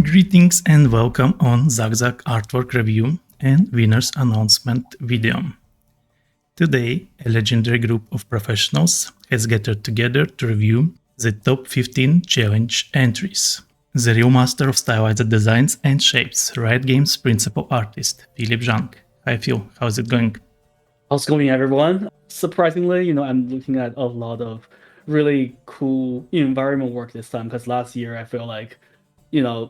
Greetings and welcome on ZugZug Artwork Review and Winners Announcement video. Today, a legendary group of professionals has gathered together to review the top 15 challenge entries. The real master of stylized designs and shapes, Riot Games principal artist, Phillip Zhang. Hi Phil, how's it going? How's it going, everyone? Surprisingly, I'm looking at a lot of really cool environment work this time, because last year I feel like,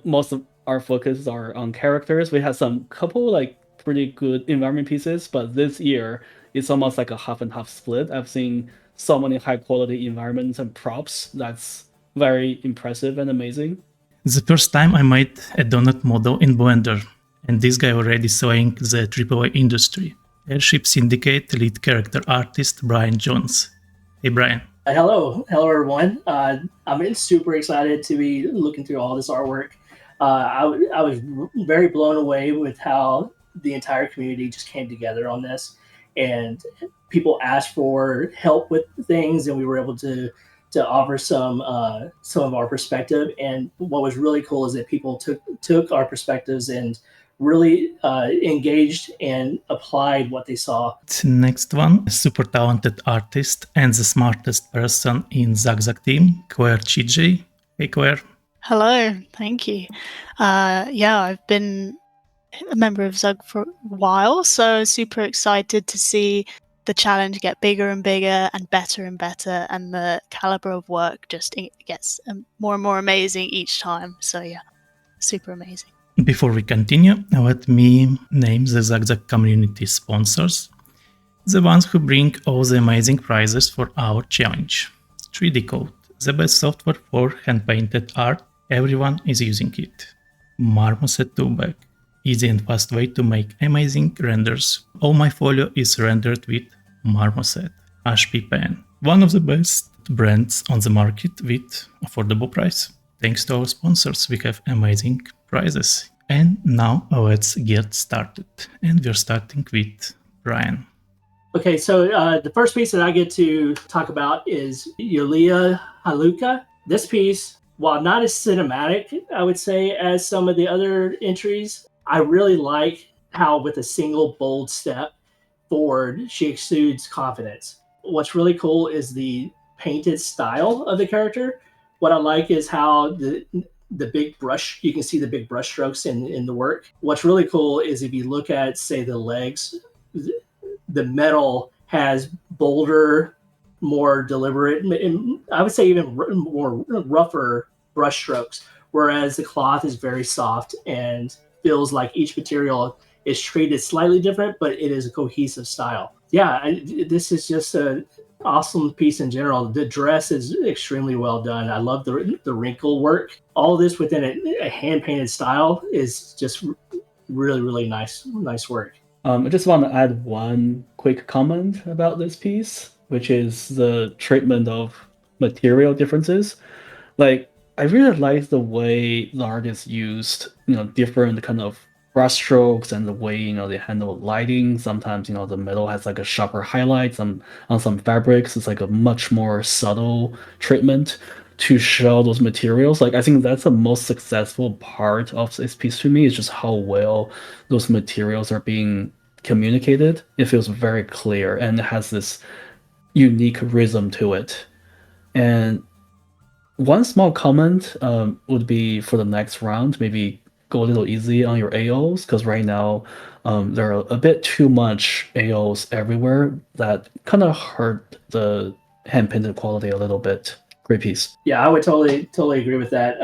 most of our focus are on characters. We had some couple pretty good environment pieces, but this year it's almost like a half and half split. I've seen so many high quality environments and props. That's very impressive and amazing. The first time I made a donut model in Blender, and this guy already slaying the AAA industry. Airship Syndicate lead character artist Brian Jones. Hey Brian. Hello everyone. I'm super excited to be looking through all this artwork. I was very blown away with how the entire community just came together on this, and people asked for help with things, and we were able to offer some of our perspective. And what was really cool is that people took our perspectives and really engaged and applied what they saw. Next one, a super talented artist and the smartest person in ZugZug team, Claire Chidgey. Hey Claire. Hello, thank you. I've been a member of Zug for a while, so super excited to see the challenge get bigger and bigger and better, and the caliber of work just gets more and more amazing each time. So yeah, super amazing. Before we continue, let me name the ZugZug community sponsors, the ones who bring all the amazing prizes for our challenge. 3D Code, the best software for hand-painted art, everyone is using it. Marmoset Toolbag, easy and fast way to make amazing renders. All my folio is rendered with Marmoset. HP Pen, one of the best brands on the market with affordable price. Thanks to our sponsors, we have amazing prizes. And now let's get started. And we're starting with Brian. Okay, so the first piece that I get to talk about is Yulija Halauko. This piece, while not as cinematic, I would say, as some of the other entries, I really like how with a single bold step forward, she exudes confidence. What's really cool is the painted style of the character. What I like is how the big brush, you can see the big brush strokes in the work. What's really cool is if you look at, say, the legs, the metal has bolder, more deliberate, and I would say even more rougher brush strokes, whereas the cloth is very soft and feels like each material is treated slightly different, but it is a cohesive style. Yeah, this is just a awesome piece in general. The dress is extremely well done. I love the wrinkle work. All of this within a hand-painted style is just really, really nice work. I just want to add one quick comment about this piece, which is the treatment of material differences. I really like the way the artist used, different kind of brush strokes and the way, they handle lighting. Sometimes, the metal has a sharper highlights on some fabrics. It's a much more subtle treatment to show those materials. I think that's the most successful part of this piece to me, is just how well those materials are being communicated. It feels very clear and it has this unique rhythm to it. And one small comment would be for the next round, maybe go a little easy on your AOs, because right now there are a bit too much AOs everywhere that kind of hurt the hand-painted quality a little bit. Great piece. Yeah, I would totally agree with that.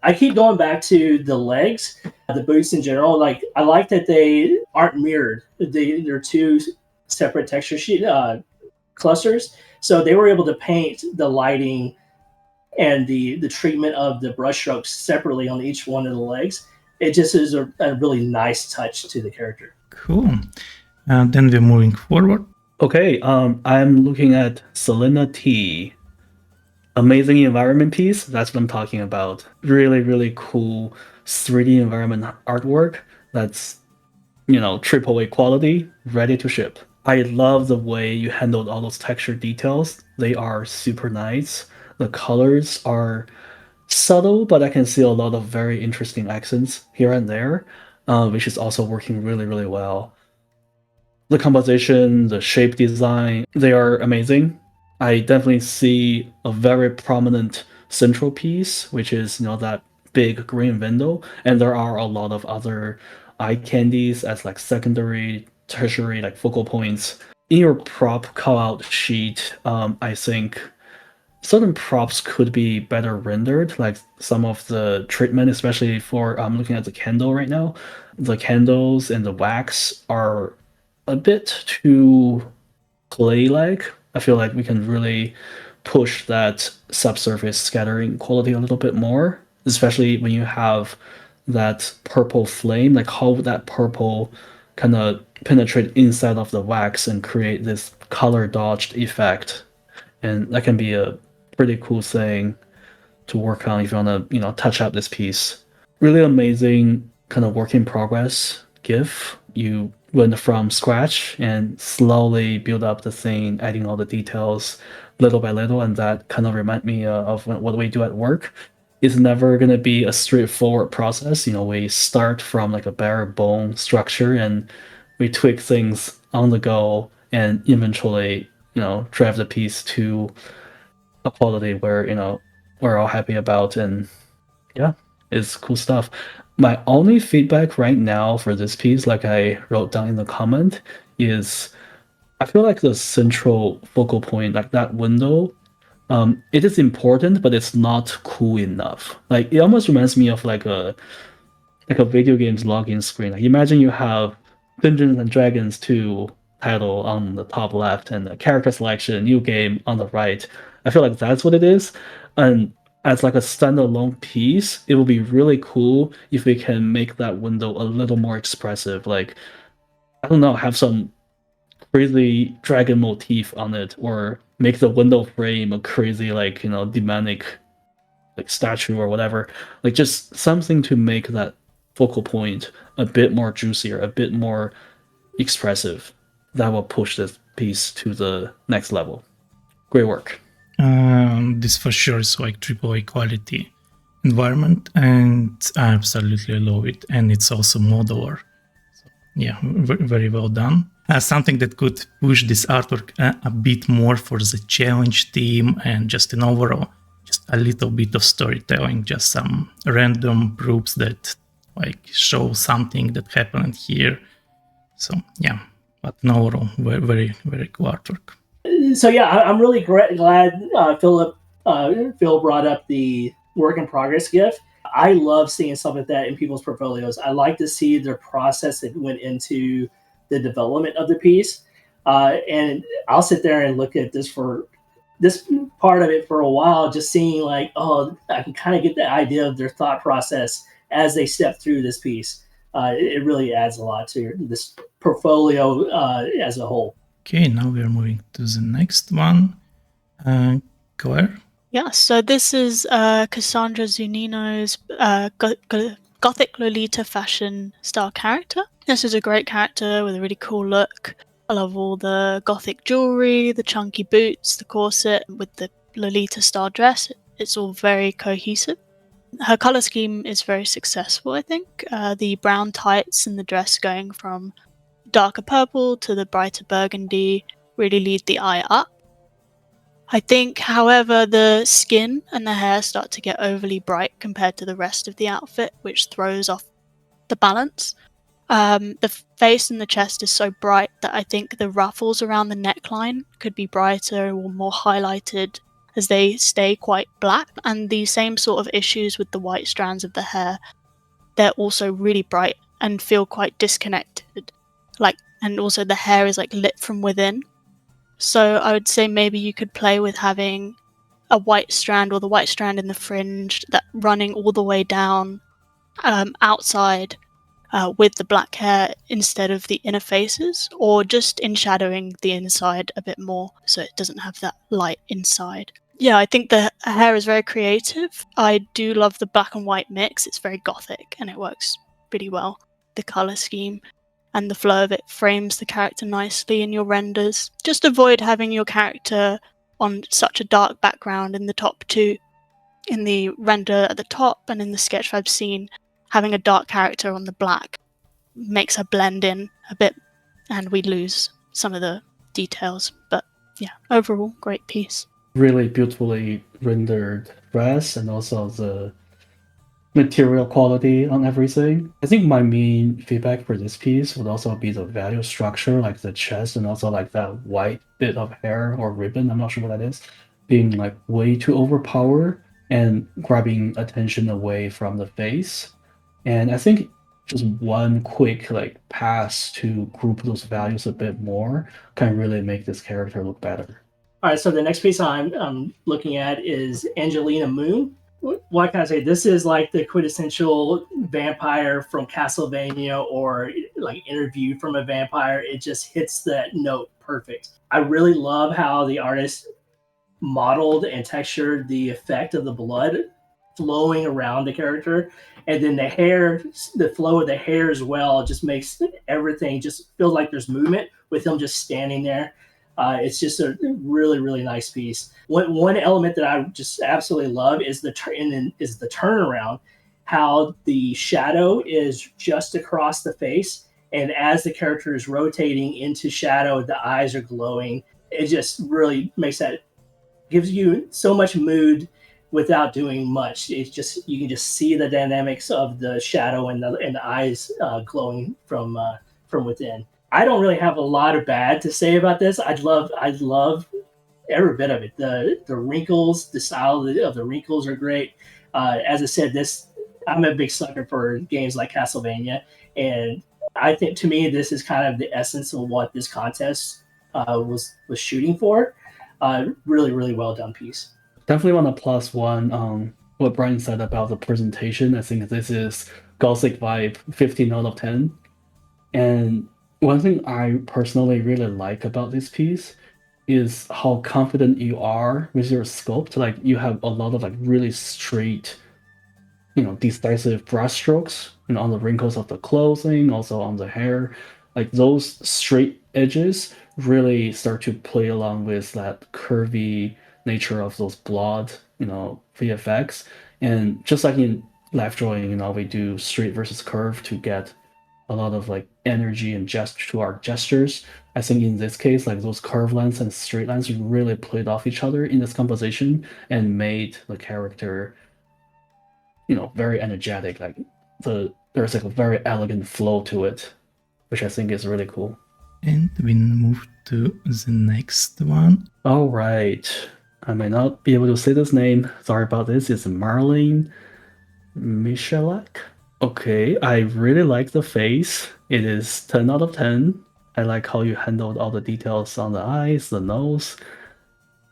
I keep going back to the legs, the boots in general. I like that they aren't mirrored. They're two separate texture sheet clusters. So they were able to paint the lighting and the treatment of the brush strokes separately on each one of the legs. It just is a really nice touch to the character. Cool. Then we're moving forward. Okay, I'm looking at Selena T. Amazing environment piece. That's what I'm talking about. Really, really cool 3D environment artwork that's, AAA quality, ready to ship. I love the way you handled all those texture details. They are super nice. The colors are subtle, but I can see a lot of very interesting accents here and there, which is also working really, really well. The composition, the shape design, they are amazing. I definitely see a very prominent central piece, which is that big green window, and there are a lot of other eye candies as like secondary, tertiary, like focal points. In your prop call out sheet, I think certain props could be better rendered, like some of the treatment, especially for I'm looking at the candle right now. The candles and the wax are a bit too clay-like. I feel like we can really push that subsurface scattering quality a little bit more, especially when you have that purple flame, like how would that purple kind of penetrate inside of the wax and create this color dodged effect. And that can be a pretty cool thing to work on if you want to, touch up this piece. Really amazing kind of work in progress GIF. You went from scratch and slowly build up the thing, adding all the details little by little, and that kind of remind me of what we do at work. It's never going to be a straightforward process. We start from like a bare bone structure and we tweak things on the go and eventually, drive the piece to a quality where, we're all happy about. And yeah, it's cool stuff. My only feedback right now for this piece, like I wrote down in the comment, is I feel like the central focal point, like that window, it is important, but it's not cool enough. Like it almost reminds me of like a video game's login screen. Like imagine you have Dungeons and Dragons 2 title on the top left and the character selection, new game on the right. I feel like that's what it is. And as like a standalone piece, it will be really cool if we can make that window a little more expressive. Like, I don't know, have some crazy dragon motif on it, or make the window frame a crazy like demonic like statue or whatever. Like just something to make that focal point a bit more juicier, a bit more expressive. That will push this piece to the next level. Great work. This for sure is like AAA quality environment, and I absolutely love it. And it's also modular. So, yeah, very well done. Something that could push this artwork a bit more for the challenge theme and just an overall, just a little bit of storytelling, just some random proofs that like show something that happened here. So yeah, but in overall, very, very cool artwork. So yeah, I'm really glad Phil brought up the work in progress GIF. I love seeing stuff like that in people's portfolios. I like to see the process that went into the development of the piece. And I'll sit there and look at this part of it for a while, just seeing like, oh, I can kind of get the idea of their thought process as they step through this piece. It really adds a lot to this portfolio as a whole. Okay, now we are moving to the next one. Claire? Yeah, so this is Cassandra Zunino's Gothic Lolita fashion style character. This is a great character with a really cool look. I love all the Gothic jewelry, the chunky boots, the corset with the Lolita style dress. It's all very cohesive. Her color scheme is very successful, I think. The brown tights and the dress going from darker purple to the brighter burgundy really lead the eye up. I think, however, the skin and the hair start to get overly bright compared to the rest of the outfit, which throws off the balance. The face and the chest is so bright that I think the ruffles around the neckline could be brighter or more highlighted as they stay quite black. And the same sort of issues with the white strands of the hair. They're also really bright and feel quite disconnected. And also the hair is like lit from within. So I would say maybe you could play with having a white strand or the white strand in the fringe that running all the way down outside with the black hair instead of the inner faces, or just in shadowing the inside a bit more so it doesn't have that light inside. Yeah, I think the hair is very creative. I do love the black and white mix. It's very gothic and it works pretty well. The color scheme and the flow of it frames the character nicely in your renders. Just avoid having your character on such a dark background in the top two. in the render at the top and in the sketch I've seen, having a dark character on the black makes her blend in a bit, and we lose some of the details. But yeah, overall, great piece. Really beautifully rendered dress and also the material quality on everything. I think my main feedback for this piece would also be the value structure, like the chest and also like that white bit of hair or ribbon, I'm not sure what that is, being like way too overpowered and grabbing attention away from the face. And I think just one quick like pass to group those values a bit more can really make this character look better. All right, so the next piece I'm looking at is Angelina Moon. What can I say? This is like the quintessential vampire from Castlevania or like Interview from a Vampire. It just hits that note perfect. I really love how the artist modeled and textured the effect of the blood flowing around the character. And then the hair, the flow of the hair as well, just makes everything just feel like there's movement with him just standing there. It's just a really, really nice piece. One element that I just absolutely love is the turnaround. How the shadow is just across the face, and as the character is rotating into shadow, the eyes are glowing. It just really gives you so much mood without doing much. It's just you can just see the dynamics of the shadow and the eyes glowing from within. I don't really have a lot of bad to say about this. I love every bit of it. The wrinkles, the style of the wrinkles are great. As I said, I'm a big sucker for games like Castlevania, and I think to me this is kind of the essence of what this contest was shooting for. Really, really well done piece. Definitely want to plus one on what Brian said about the presentation. I think this is Gothic vibe 15 out of 10. And one thing I personally really like about this piece is how confident you are with your sculpt. Like you have a lot of like really straight, decisive brush strokes, on the wrinkles of the clothing, also on the hair. Like those straight edges really start to play along with that curvy nature of those blood, VFX. And just like in live drawing, we do straight versus curve to get a lot of like energy and gesture to our gestures. I think in this case, like those curved lines and straight lines really played off each other in this composition and made the character, very energetic. Like there's like a very elegant flow to it, which I think is really cool. And we move to the next one. All right. I may not be able to say this name. Sorry about this. It's Malin Michálek. Okay, I really like the face. It is 10 out of 10. I like how you handled all the details on the eyes, the nose.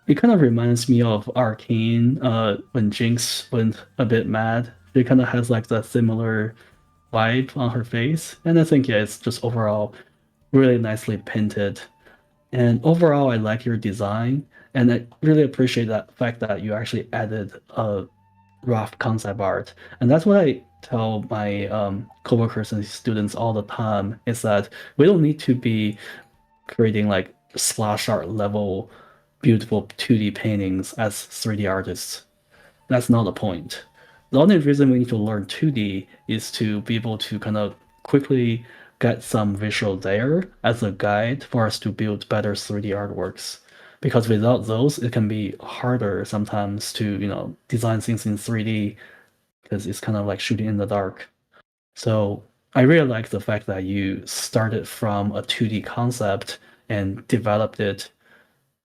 It kind of reminds me of Arcane when Jinx went a bit mad. She kind of has like that similar vibe on her face. And I think, it's just overall really nicely painted. And overall, I like your design. And I really appreciate that fact that you actually added a rough concept art. And that's what I tell my coworkers and students all the time, is that we don't need to be creating like splash art level beautiful 2D paintings as 3D artists. That's not the point. The only reason we need to learn 2D is to be able to kind of quickly get some visual there as a guide for us to build better 3D artworks. Because without those, it can be harder sometimes to, design things in 3D, because it's kind of like shooting in the dark. So I really like the fact that you started from a 2D concept and developed it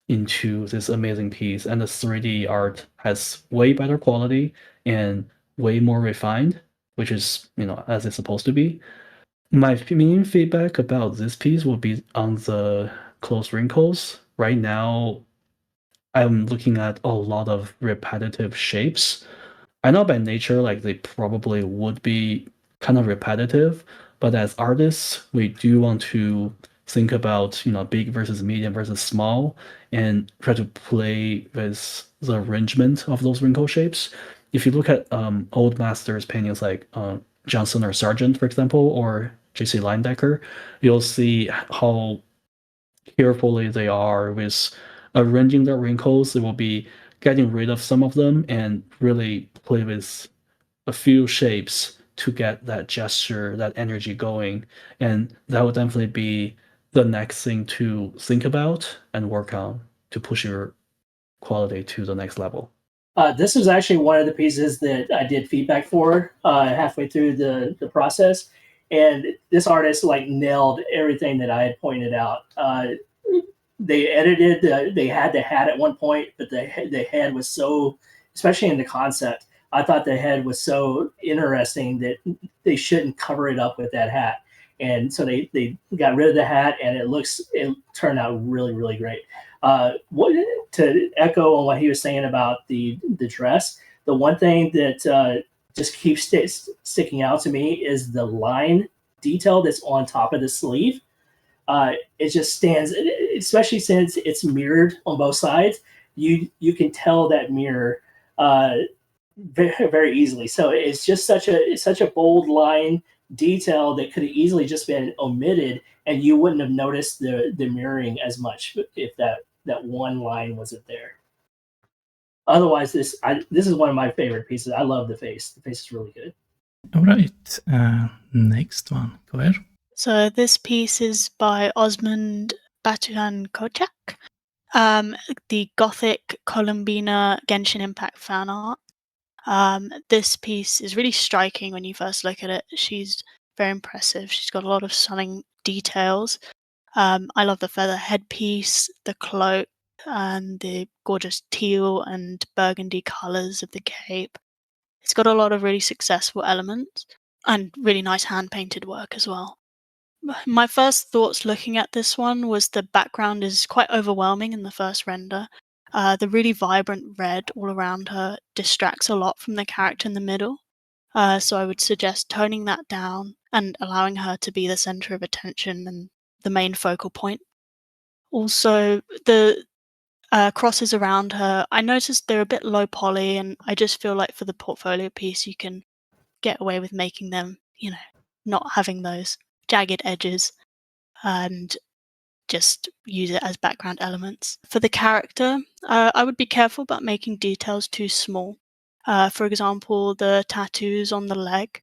into this amazing piece. And the 3D art has way better quality and way more refined, which is, as it's supposed to be. My main feedback about this piece will be on the close wrinkles. Right now, I'm looking at a lot of repetitive shapes. I know by nature, like they probably would be kind of repetitive, but as artists, we do want to think about, big versus medium versus small and try to play with the arrangement of those wrinkle shapes. If you look at old masters paintings like Johnson or Sargent, for example, or J.C. Leyendecker, you'll see how carefully they are with arranging their wrinkles. It will be getting rid of some of them and really play with a few shapes to get that gesture, that energy going. And that would definitely be the next thing to think about and work on to push your quality to the next level. This was actually one of the pieces that I did feedback for halfway through the process. And this artist like nailed everything that I had pointed out. They edited, they had the hat at one point, but the head was so, especially in the concept, I thought the head was so interesting that they shouldn't cover it up with that hat. And so they got rid of the hat, and it turned out really, really great. What to echo on what he was saying about the dress, the one thing that just keeps sticking out to me is the line detail that's on top of the sleeve. It just stands, especially since it's mirrored on both sides. You can tell that mirror very, very easily. So it's just such a bold line detail that could have easily just been omitted, and you wouldn't have noticed the mirroring as much if that one line wasn't there. Otherwise, this is one of my favorite pieces. I love the face. The face is really good. All right, next one, Claire. So this piece is by Osman Batuhan Kochak, the Gothic Columbina Genshin Impact fan art. This piece is really striking when you first look at it. She's very impressive. She's got a lot of stunning details. I love the feather headpiece, the cloak, and the gorgeous teal and burgundy colours of the cape. It's got a lot of really successful elements and really nice hand-painted work as well. My first thoughts looking at this one was the background is quite overwhelming in the first render. The really vibrant red all around her distracts a lot from the character in the middle. So I would suggest toning that down and allowing her to be the center of attention and the main focal point. Also, the crosses around her, I noticed they're a bit low poly, and I just feel like for the portfolio piece, you can get away with making them, not having those jagged edges and just use it as background elements. For the character, I would be careful about making details too small. For example, the tattoos on the leg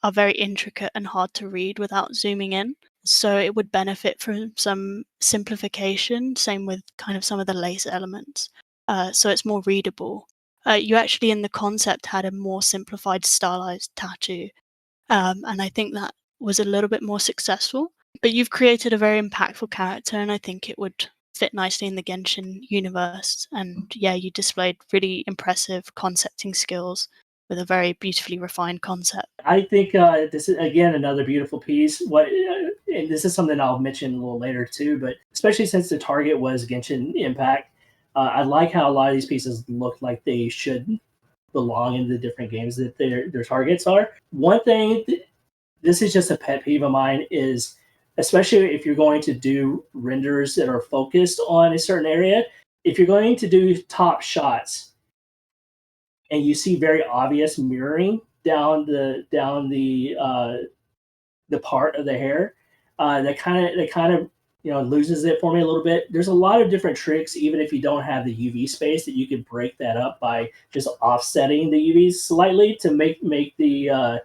are very intricate and hard to read without zooming in. So it would benefit from some simplification, same with kind of some of the lace elements. So it's more readable. You actually in the concept had a more simplified stylized tattoo. And I think that was a little bit more successful. But you've created a very impactful character, and I think it would fit nicely in the Genshin universe. And yeah, you displayed really impressive concepting skills with a very beautifully refined concept. I think this is, again, another beautiful piece. And this is something I'll mention a little later too, but especially since the target was Genshin Impact, I like how a lot of these pieces look like they should belong in the different games that their targets are. One thing, this is just a pet peeve of mine, is especially if you're going to do renders that are focused on a certain area, if you're going to do top shots and you see very obvious mirroring down the part of the hair, that kind of loses it for me a little bit. There's a lot of different tricks, even if you don't have the UV space, that you could break that up by just offsetting the UVs slightly to make the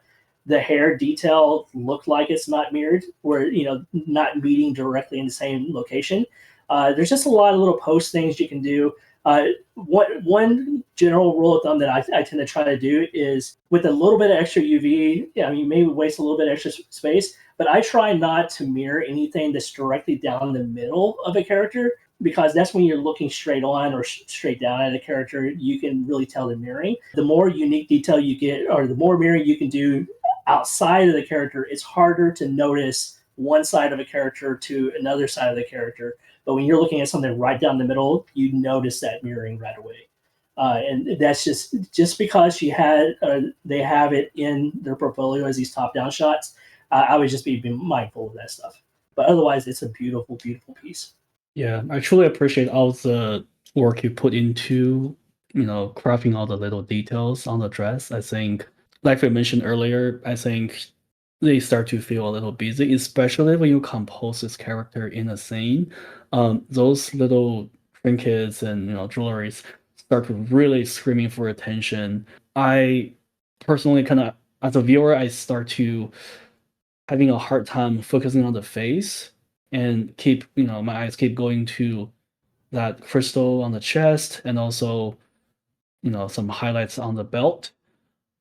hair detail look like it's not mirrored, where not meeting directly in the same location. There's just a lot of little post things you can do. One general rule of thumb that I tend to try to do is, with a little bit of extra UV, maybe waste a little bit extra space, but I try not to mirror anything that's directly down the middle of a character, because that's when you're looking straight on or straight down at a character, you can really tell the mirroring. The more unique detail you get, or the more mirroring you can do outside of the character, it's harder to notice one side of a character to another side of the character. But when you're looking at something right down the middle, you notice that mirroring right away. And that's just because they have it in their portfolio as these top-down shots. I would just be mindful of that stuff. But otherwise, it's a beautiful, beautiful piece. Yeah, I truly appreciate all the work you put into, crafting all the little details on the dress. I think, like we mentioned earlier, I think they start to feel a little busy, especially when you compose this character in a scene. Those little trinkets and jewelries start really screaming for attention, I personally kind of, as a viewer, I start to having a hard time focusing on the face and keep, my eyes keep going to that crystal on the chest and also, some highlights on the belt.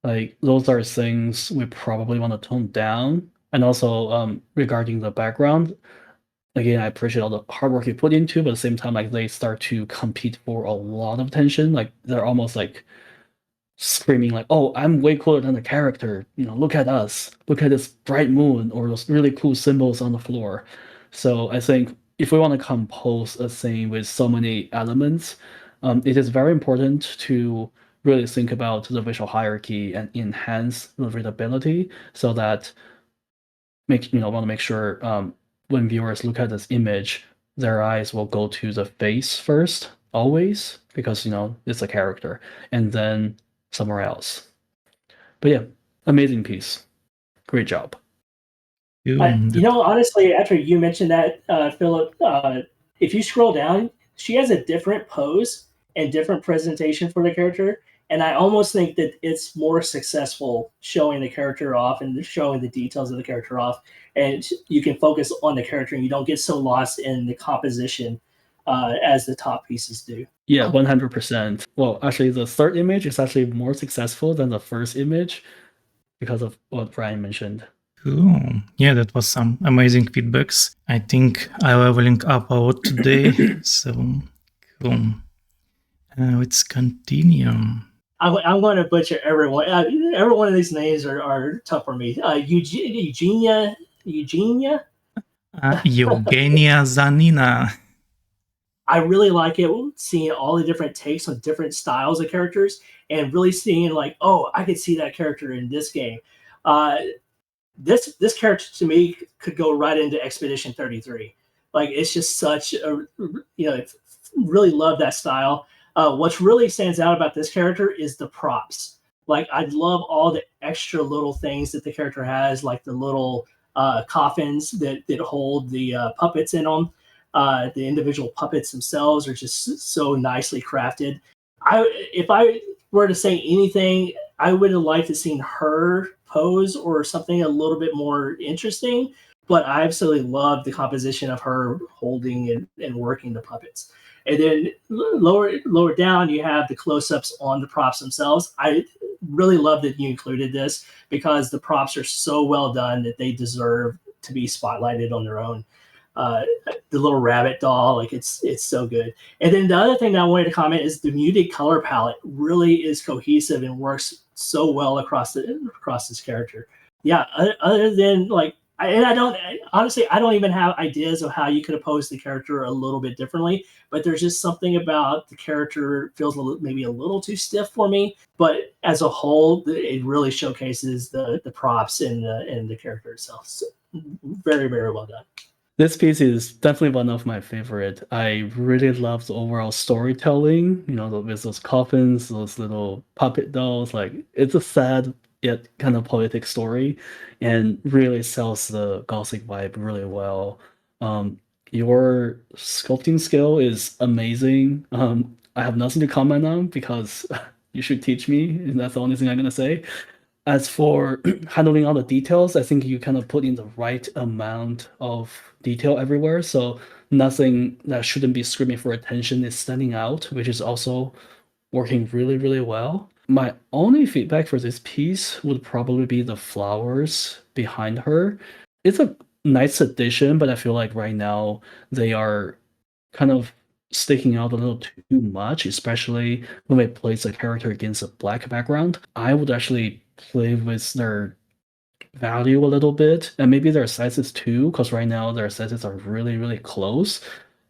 Like those are things we probably want to tone down. And also regarding the background, again, I appreciate all the hard work you put into, but at the same time, like they start to compete for a lot of attention. Like they're almost like screaming like, "Oh, I'm way cooler than the character. Look at us. Look at this bright moon or those really cool symbols on the floor." So I think if we want to compose a scene with so many elements, it is very important to really think about the visual hierarchy and enhance the readability so that want to make sure when viewers look at this image, their eyes will go to the face first, always, because it's a character, and then somewhere else. But yeah, amazing piece. Great job. Honestly, after you mentioned that, Phillip, if you scroll down, she has a different pose and different presentation for the character. And I almost think that it's more successful showing the character off and showing the details of the character off. And you can focus on the character and you don't get so lost in the composition as the top pieces do. Yeah, 100%. Well, actually, the third image is actually more successful than the first image because of what Brian mentioned. Cool. Yeah, that was some amazing feedbacks. I think I'm leveling up a lot today. So cool. Let's continue. I'm going to butcher everyone. Every one of these names are tough for me. Eugenia? Eugenia Zanina. I really like it seeing all the different takes on different styles of characters and really seeing like, oh, I could see that character in this game. This character to me could go right into Expedition 33. Like it's just such a, really love that style. What's really stands out about this character is the props. Like I love all the extra little things that the character has, like the little coffins that hold the puppets in them. The individual puppets themselves are just so nicely crafted. If I were to say anything, I would have liked to seen her pose or something a little bit more interesting, but I absolutely love the composition of her holding and working the puppets. And then lower down, you have the close-ups on the props themselves. I really love that you included this because the props are so well done that they deserve to be spotlighted on their own. The little rabbit doll, like it's so good. And then the other thing that I wanted to comment is the muted color palette really is cohesive and works so well across this character. Yeah, other than like, I don't even have ideas of how you could oppose the character a little bit differently, but there's just something about the character feels maybe a little too stiff for me. But as a whole, it really showcases the props and the character itself. So very, very well done. This piece is definitely one of my favorite. I really love the overall storytelling, with those coffins, those little puppet dolls. Like, it's a sad yet kind of poetic story and really sells the Gothic vibe really well. Your sculpting skill is amazing. I have nothing to comment on because you should teach me, and that's the only thing I'm going to say. As for handling all the details, I think you kind of put in the right amount of detail everywhere. So nothing that shouldn't be screaming for attention is standing out, which is also working really, really well. My only feedback for this piece would probably be the flowers behind her. It's a nice addition, but I feel like right now they are kind of sticking out a little too much, especially when they place a character against a black background. I would actually play with their value a little bit, and maybe their sizes too, because right now their sizes are really, really close.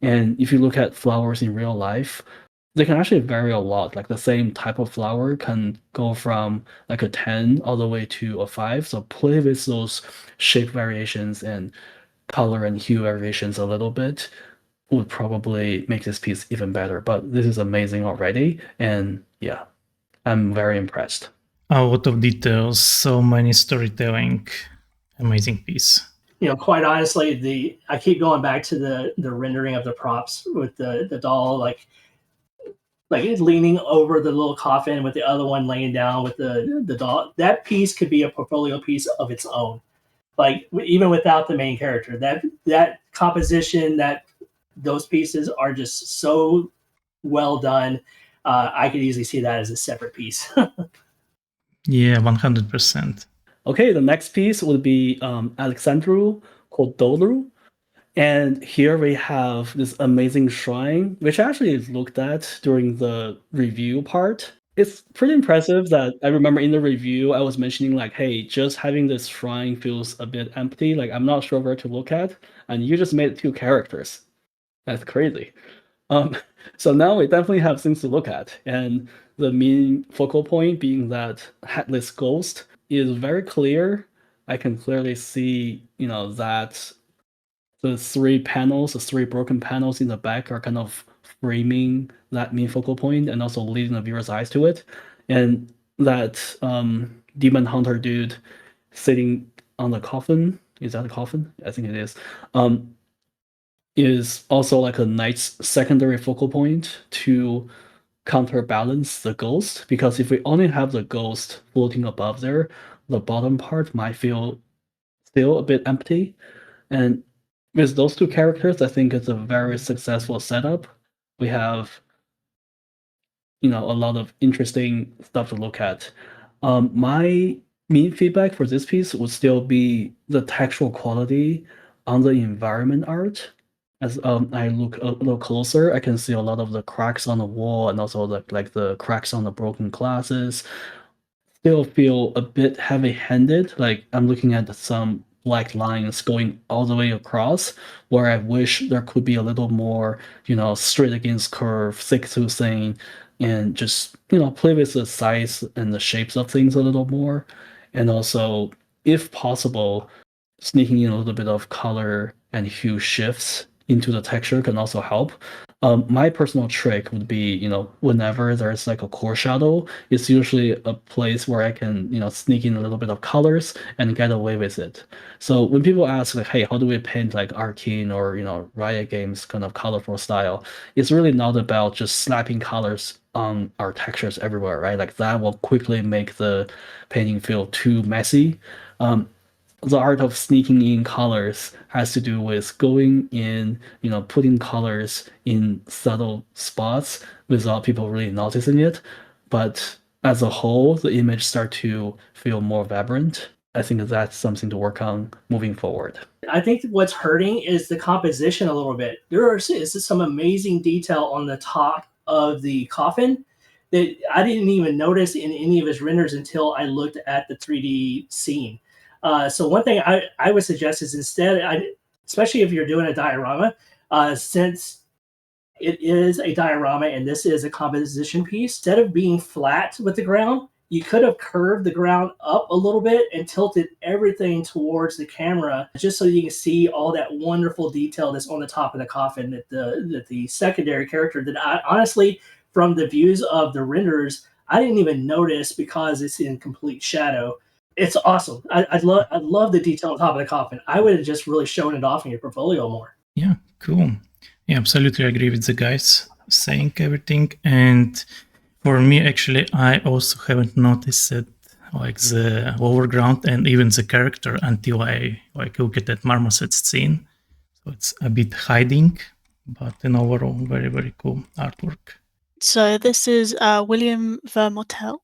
And if you look at flowers in real life, they can actually vary a lot. Like the same type of flower can go from like a 10 all the way to a 5. So play with those shape variations and color and hue variations a little bit would probably make this piece even better. But this is amazing already. And yeah, I'm very impressed. A lot of details, so many storytelling, amazing piece. Quite honestly, I keep going back to the rendering of the props with the doll. Like like leaning over the little coffin with the other one laying down with the doll. That piece could be a portfolio piece of its own. Like even without the main character, that composition, those pieces are just so well done. I could easily see that as a separate piece. Yeah, 100%. Okay, the next piece would be Alexandru Croitoru. And here we have this amazing shrine, which I actually looked at during the review part. It's pretty impressive that I remember in the review, I was mentioning like, hey, just having this shrine feels a bit empty. Like, I'm not sure where to look at. And you just made 2 characters. That's crazy. So now we definitely have things to look at. And the main focal point being that Headless Ghost is very clear. I can clearly see, that the 3 panels, the 3 broken panels in the back are kind of framing that main focal point and also leading the viewer's eyes to it. And that demon hunter dude sitting on the coffin, is that a coffin? I think it is also like a nice secondary focal point to counterbalance the ghost, because if we only have the ghost floating above there, the bottom part might feel still a bit empty. And with those 2 characters, I think it's a very successful setup. We have, a lot of interesting stuff to look at. My main feedback for this piece would still be the textual quality on the environment art. As I look a little closer, I can see a lot of the cracks on the wall and also the cracks on the broken glasses. Still feel a bit heavy-handed. Like I'm looking at some black lines going all the way across, where I wish there could be a little more, straight against curve, thick to thin, and just, play with the size and the shapes of things a little more. And also, if possible, sneaking in a little bit of color and hue shifts into the texture can also help. My personal trick would be, whenever there's like a core shadow, it's usually a place where I can, sneak in a little bit of colors and get away with it. So when people ask like, hey, how do we paint like Arcane or, Riot Games kind of colorful style? It's really not about just slapping colors on our textures everywhere, right? Like that will quickly make the painting feel too messy. The art of sneaking in colors has to do with going in, putting colors in subtle spots without people really noticing it. But as a whole, the image start to feel more vibrant. I think that's something to work on moving forward. I think what's hurting is the composition a little bit. There is some amazing detail on the top of the coffin that I didn't even notice in any of his renders until I looked at the 3D scene. So one thing I would suggest is instead, especially if you're doing a diorama, since it is a diorama and this is a composition piece, instead of being flat with the ground, you could have curved the ground up a little bit and tilted everything towards the camera, just so you can see all that wonderful detail that's on the top of the coffin that the secondary character that I honestly, from the views of the renders, I didn't even notice because it's in complete shadow. It's awesome. I love the detail on top of the coffin. I would have just really shown it off in your portfolio more. Yeah, cool. Yeah, absolutely agree with the guys saying everything. And for me, actually, I also haven't noticed it, like the overground and even the character until I look at that marmoset scene. So it's a bit hiding, but in overall, very, very cool artwork. So this is William Vermoortel.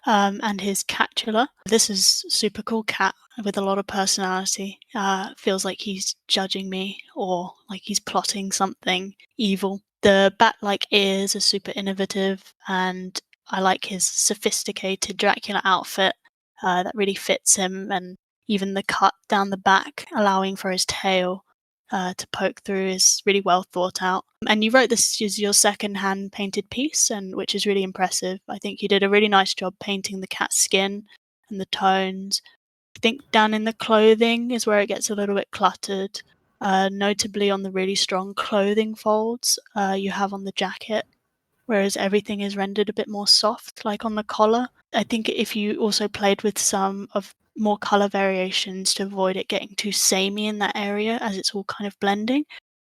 And his Catula. This is super cool cat with a lot of personality. Feels like he's judging me or like he's plotting something evil. The bat-like ears are super innovative, and I like his sophisticated Dracula outfit that really fits him, and even the cut down the back, allowing for his tail to poke through, is really well thought out. And you wrote this as your second hand painted piece, and which is really impressive. I think you did a really nice job painting the cat's skin and the tones. I think down in the clothing is where it gets a little bit cluttered, notably on the really strong clothing folds you have on the jacket, whereas everything is rendered a bit more soft, like on the collar. I think if you also played with some of more color variations to avoid it getting too samey in that area as it's all kind of blending,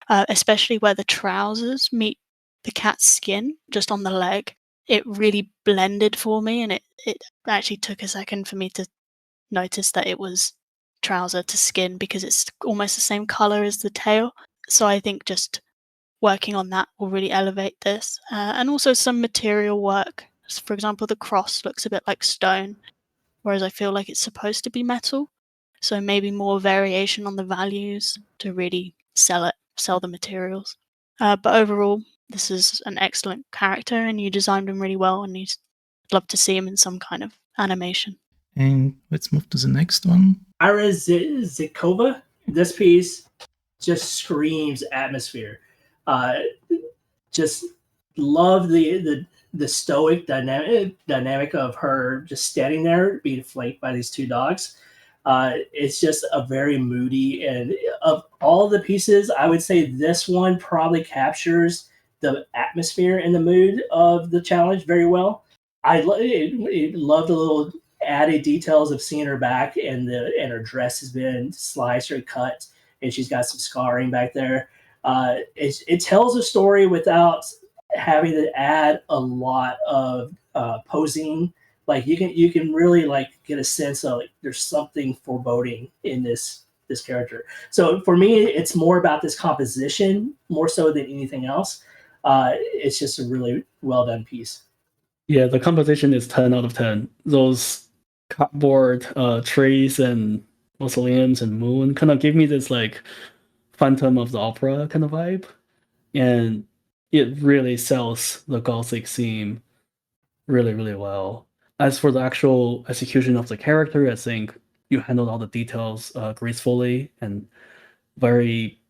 especially where the trousers meet the cat's skin just on the leg, it really blended for me, and it actually took a second for me to notice that it was trouser to skin because it's almost the same color as the tail. So I think just working on that will really elevate this. And also some material work. For example, the cross looks a bit like stone, whereas I feel like it's supposed to be metal. So maybe more variation on the values to really sell the materials. But overall, this is an excellent character, and you designed him really well, and I'd love to see him in some kind of animation. And let's move to the next one. Ira Zhitkova. This piece just screams atmosphere. Just love the stoic dynamic of her just standing there being flanked by these two dogs. It's just a very moody, and of all the pieces, I would say this one probably captures the atmosphere and the mood of the challenge very well. I love the little added details of seeing her back, and her dress has been sliced or cut, and she's got some scarring back there. It tells a story without having to add a lot of posing. Like you can really like get a sense of like there's something foreboding in this character. So for me, it's more about this composition more so than anything else. It's just a really well done piece. Yeah, the composition is 10 out of 10. Those cardboard trees and mausoleums and moon kind of give me this like Phantom of the Opera kind of vibe, and it really sells the Gothic theme really, really well. As for the actual execution of the character, I think you handled all the details gracefully, and very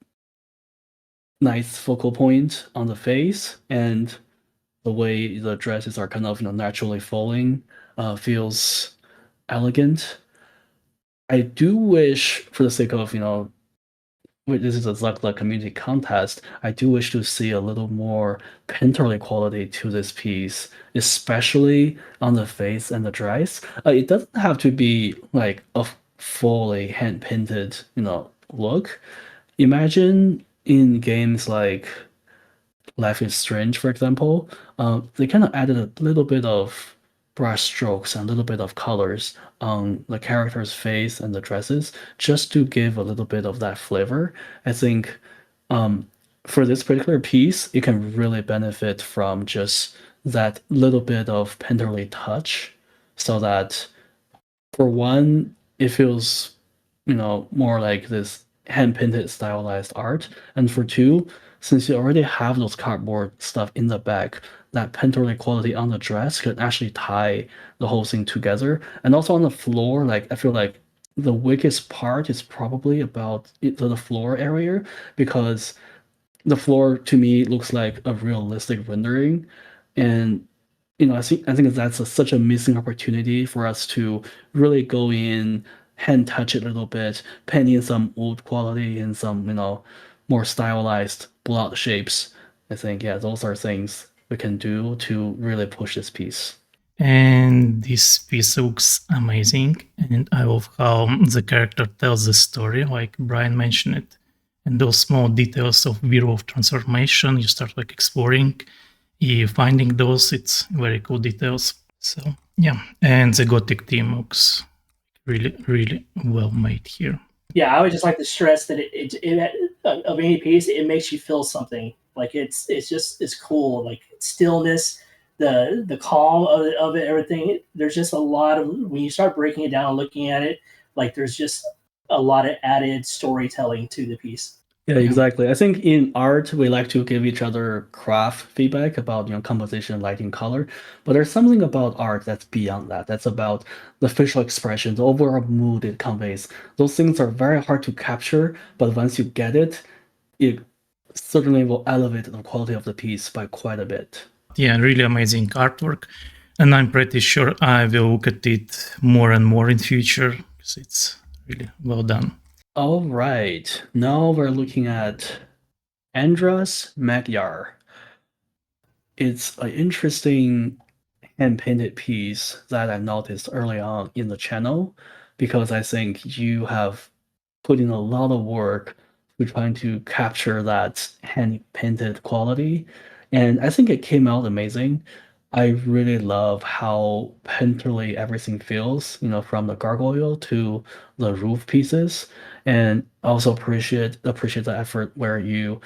nice focal point on the face, and the way the dresses are kind of naturally falling feels elegant. I do wish, for the sake of this is a ZugZug community contest, I do wish to see a little more painterly quality to this piece, especially on the face and the dress. It doesn't have to be like a fully hand painted look. Imagine in games like Life is Strange, for example, they kind of added a little bit of brush strokes and a little bit of colors on the character's face and the dresses, just to give a little bit of that flavor. I think for this particular piece, it can really benefit from just that little bit of painterly touch, so that for one, it feels more like this hand-painted stylized art, and for two, since you already have those cardboard stuff in the back, that painterly quality on the dress could actually tie the whole thing together. And also on the floor, like I feel like the weakest part is probably about the floor area, because the floor to me looks like a realistic rendering, and I think that's such a missing opportunity for us to really go in, hand touch it a little bit, paint in some wood quality and some more stylized block shapes. I think those are things we can do to really push this piece. And this piece looks amazing, and I love how the character tells the story, like Brian mentioned it. And those small details of werewolf transformation, you start like exploring, finding those, it's very cool details. So yeah, and the gothic theme looks really, really well made here. Yeah, I would just like to stress that of any piece, it makes you feel something. Like it's cool. Like stillness, the calm of it, everything. There's just a lot of, when you start breaking it down and looking at it, like there's just a lot of added storytelling to the piece. Yeah, exactly. I think in art, we like to give each other craft feedback about composition, lighting, color. But there's something about art that's beyond that. That's about the facial expression, the overall mood it conveys. Those things are very hard to capture, but once you get it, it certainly will elevate the quality of the piece by quite a bit. Yeah, really amazing artwork. And I'm pretty sure I will look at it more and more in future, because it's really well done. All right, now we're looking at András Magyar. It's an interesting hand-painted piece that I noticed early on in the channel, because I think you have put in a lot of work to trying to capture that hand-painted quality. And I think it came out amazing. I really love how painterly everything feels, from the gargoyle to the roof pieces. And also appreciate the effort where you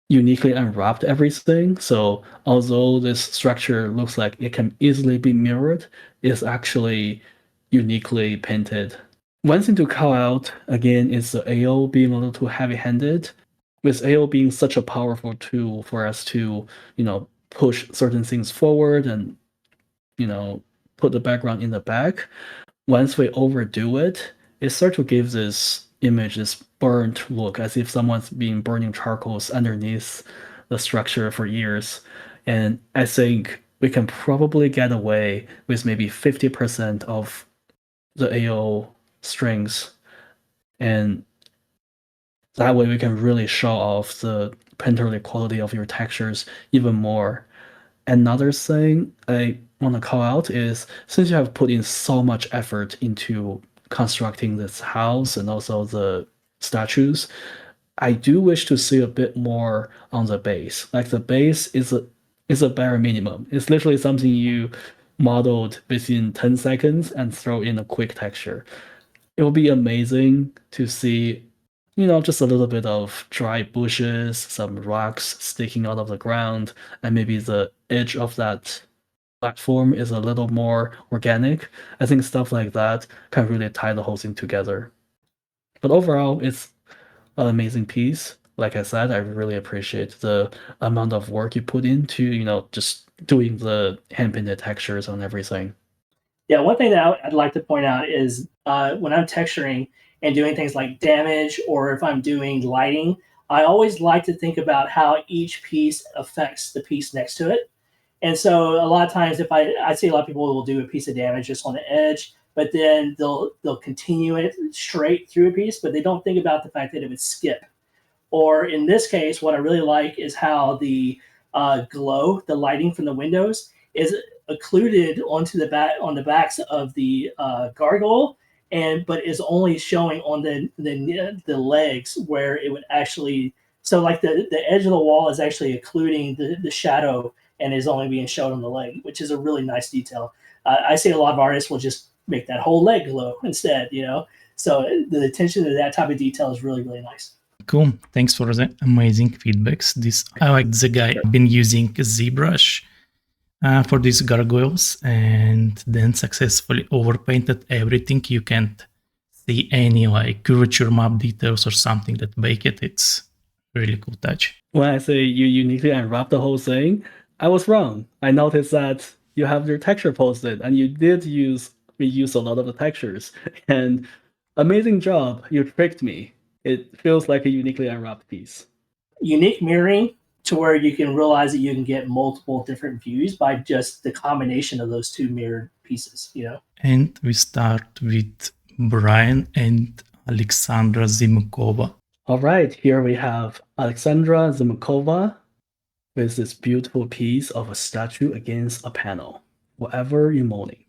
uniquely unwrapped everything. So although this structure looks like it can easily be mirrored, it's actually uniquely painted. One thing to call out again is the AO being a little too heavy-handed. With AO being such a powerful tool for us to, push certain things forward and, put the background in the back. Once we overdo it, it starts to give this image, this burnt look, as if someone's been burning charcoals underneath the structure for years. And I think we can probably get away with maybe 50% of the AO strings. And that way we can really show off the painterly quality of your textures even more. Another thing I want to call out is, since you have put in so much effort into constructing this house and also the statues, I do wish to see a bit more on the base. Like the base is a bare minimum. It's literally something you modeled within 10 seconds and throw in a quick texture. It will be amazing to see, just a little bit of dry bushes, some rocks sticking out of the ground, and maybe the edge of that platform is a little more organic. I think stuff like that can really tie the whole thing together. But overall, it's an amazing piece. Like I said, I really appreciate the amount of work you put into, just doing the hand-painted textures on everything. Yeah, one thing that I'd like to point out is when I'm texturing and doing things like damage, or if I'm doing lighting, I always like to think about how each piece affects the piece next to it. And so a lot of times, if I see a lot of people will do a piece of damage just on the edge, but then they'll continue it straight through a piece, but they don't think about the fact that it would skip. Or in this case, what I really like is how the glow, the lighting from the windows, is occluded onto on the backs of the gargoyle, but is only showing on the legs where it would actually. So like the edge of the wall is actually occluding the shadow and is only being shown on the leg, which is a really nice detail. I see a lot of artists will just make that whole leg glow instead, So the attention to that type of detail is really, really nice. Cool. Thanks for the amazing feedbacks. I like the guy been using ZBrush for these gargoyles and then successfully overpainted everything. You can't see any like curvature map details or something that make it. It's really cool touch. When I say you uniquely unwrap the whole thing, I was wrong. I noticed that you have your texture posted and you did reuse a lot of the textures. And amazing job. You tricked me. It feels like a uniquely unwrapped piece. Unique mirroring to where you can realize that you can get multiple different views by just the combination of those two mirrored pieces, And we start with Brian and Alexandra Zimukhova. All right, here we have Alexandra Zimukhova with this beautiful piece of a statue against a panel, whatever you're molding.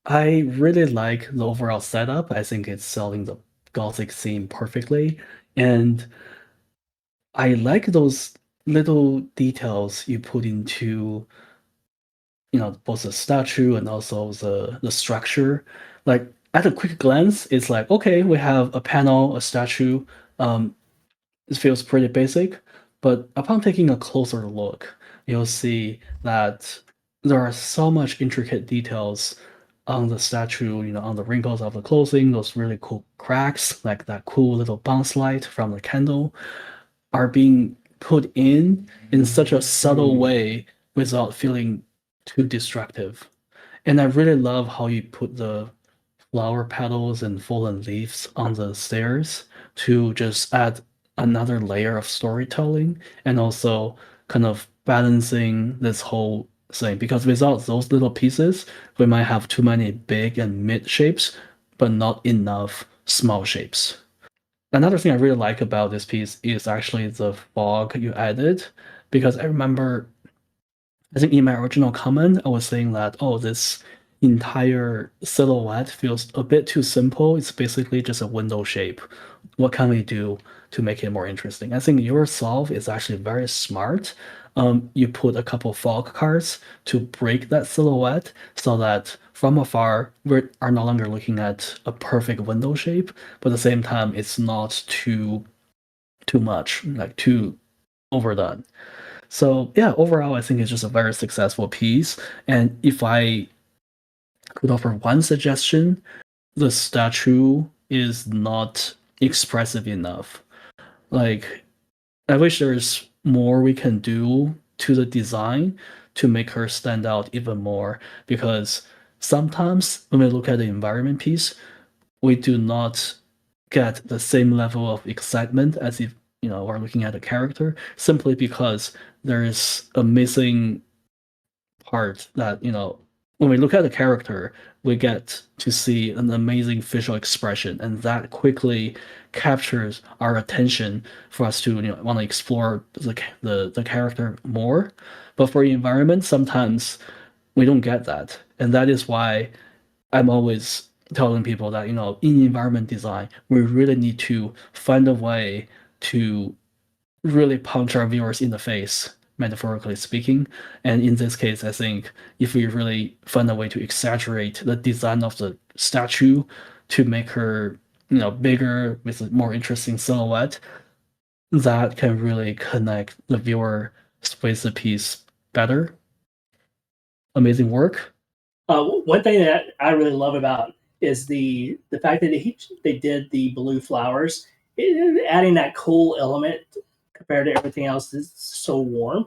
I really like the overall setup. I think it's selling the Gothic theme perfectly. And I like those little details you put into, both the statue and also the structure. Like at a quick glance, it's like, okay, we have a panel, a statue. It feels pretty basic, but upon taking a closer look, you'll see that there are so much intricate details on the statue, on the wrinkles of the clothing, those really cool cracks, like that cool little bounce light from the candle, are being put in such a subtle way without feeling too destructive. And I really love how you put the flower petals and fallen leaves on the stairs to just add another layer of storytelling and also kind of balancing this whole thing, because without those little pieces, we might have too many big and mid shapes, but not enough small shapes. Another thing I really like about this piece is actually the fog you added, because I remember, I think in my original comment, I was saying that, this entire silhouette feels a bit too simple. It's basically just a window shape. What can we do to make it more interesting? I think your solve is actually very smart. you put a couple fog cards to break that silhouette so that from afar we are no longer looking at a perfect window shape, but at the same time it's not too much, like too overdone. So yeah, overall I think it's just a very successful piece. And if I could offer one suggestion, the statue is not expressive enough. Like, I wish there's more we can do to the design to make her stand out even more, because sometimes when we look at the environment piece, we do not get the same level of excitement as if we're looking at a character, simply because there is a missing part that when we look at the character, we get to see an amazing facial expression, and that quickly captures our attention for us to want to explore the character more. But for the environment, sometimes we don't get that, and that is why I'm always telling people that in environment design, we really need to find a way to really punch our viewers in the face, metaphorically speaking. And in this case, I think if we really find a way to exaggerate the design of the statue to make her bigger with a more interesting silhouette, that can really connect the viewer with the piece better. Amazing work. One thing that I really love about is the fact that they did the blue flowers, adding that cool element compared to everything else that's so warm.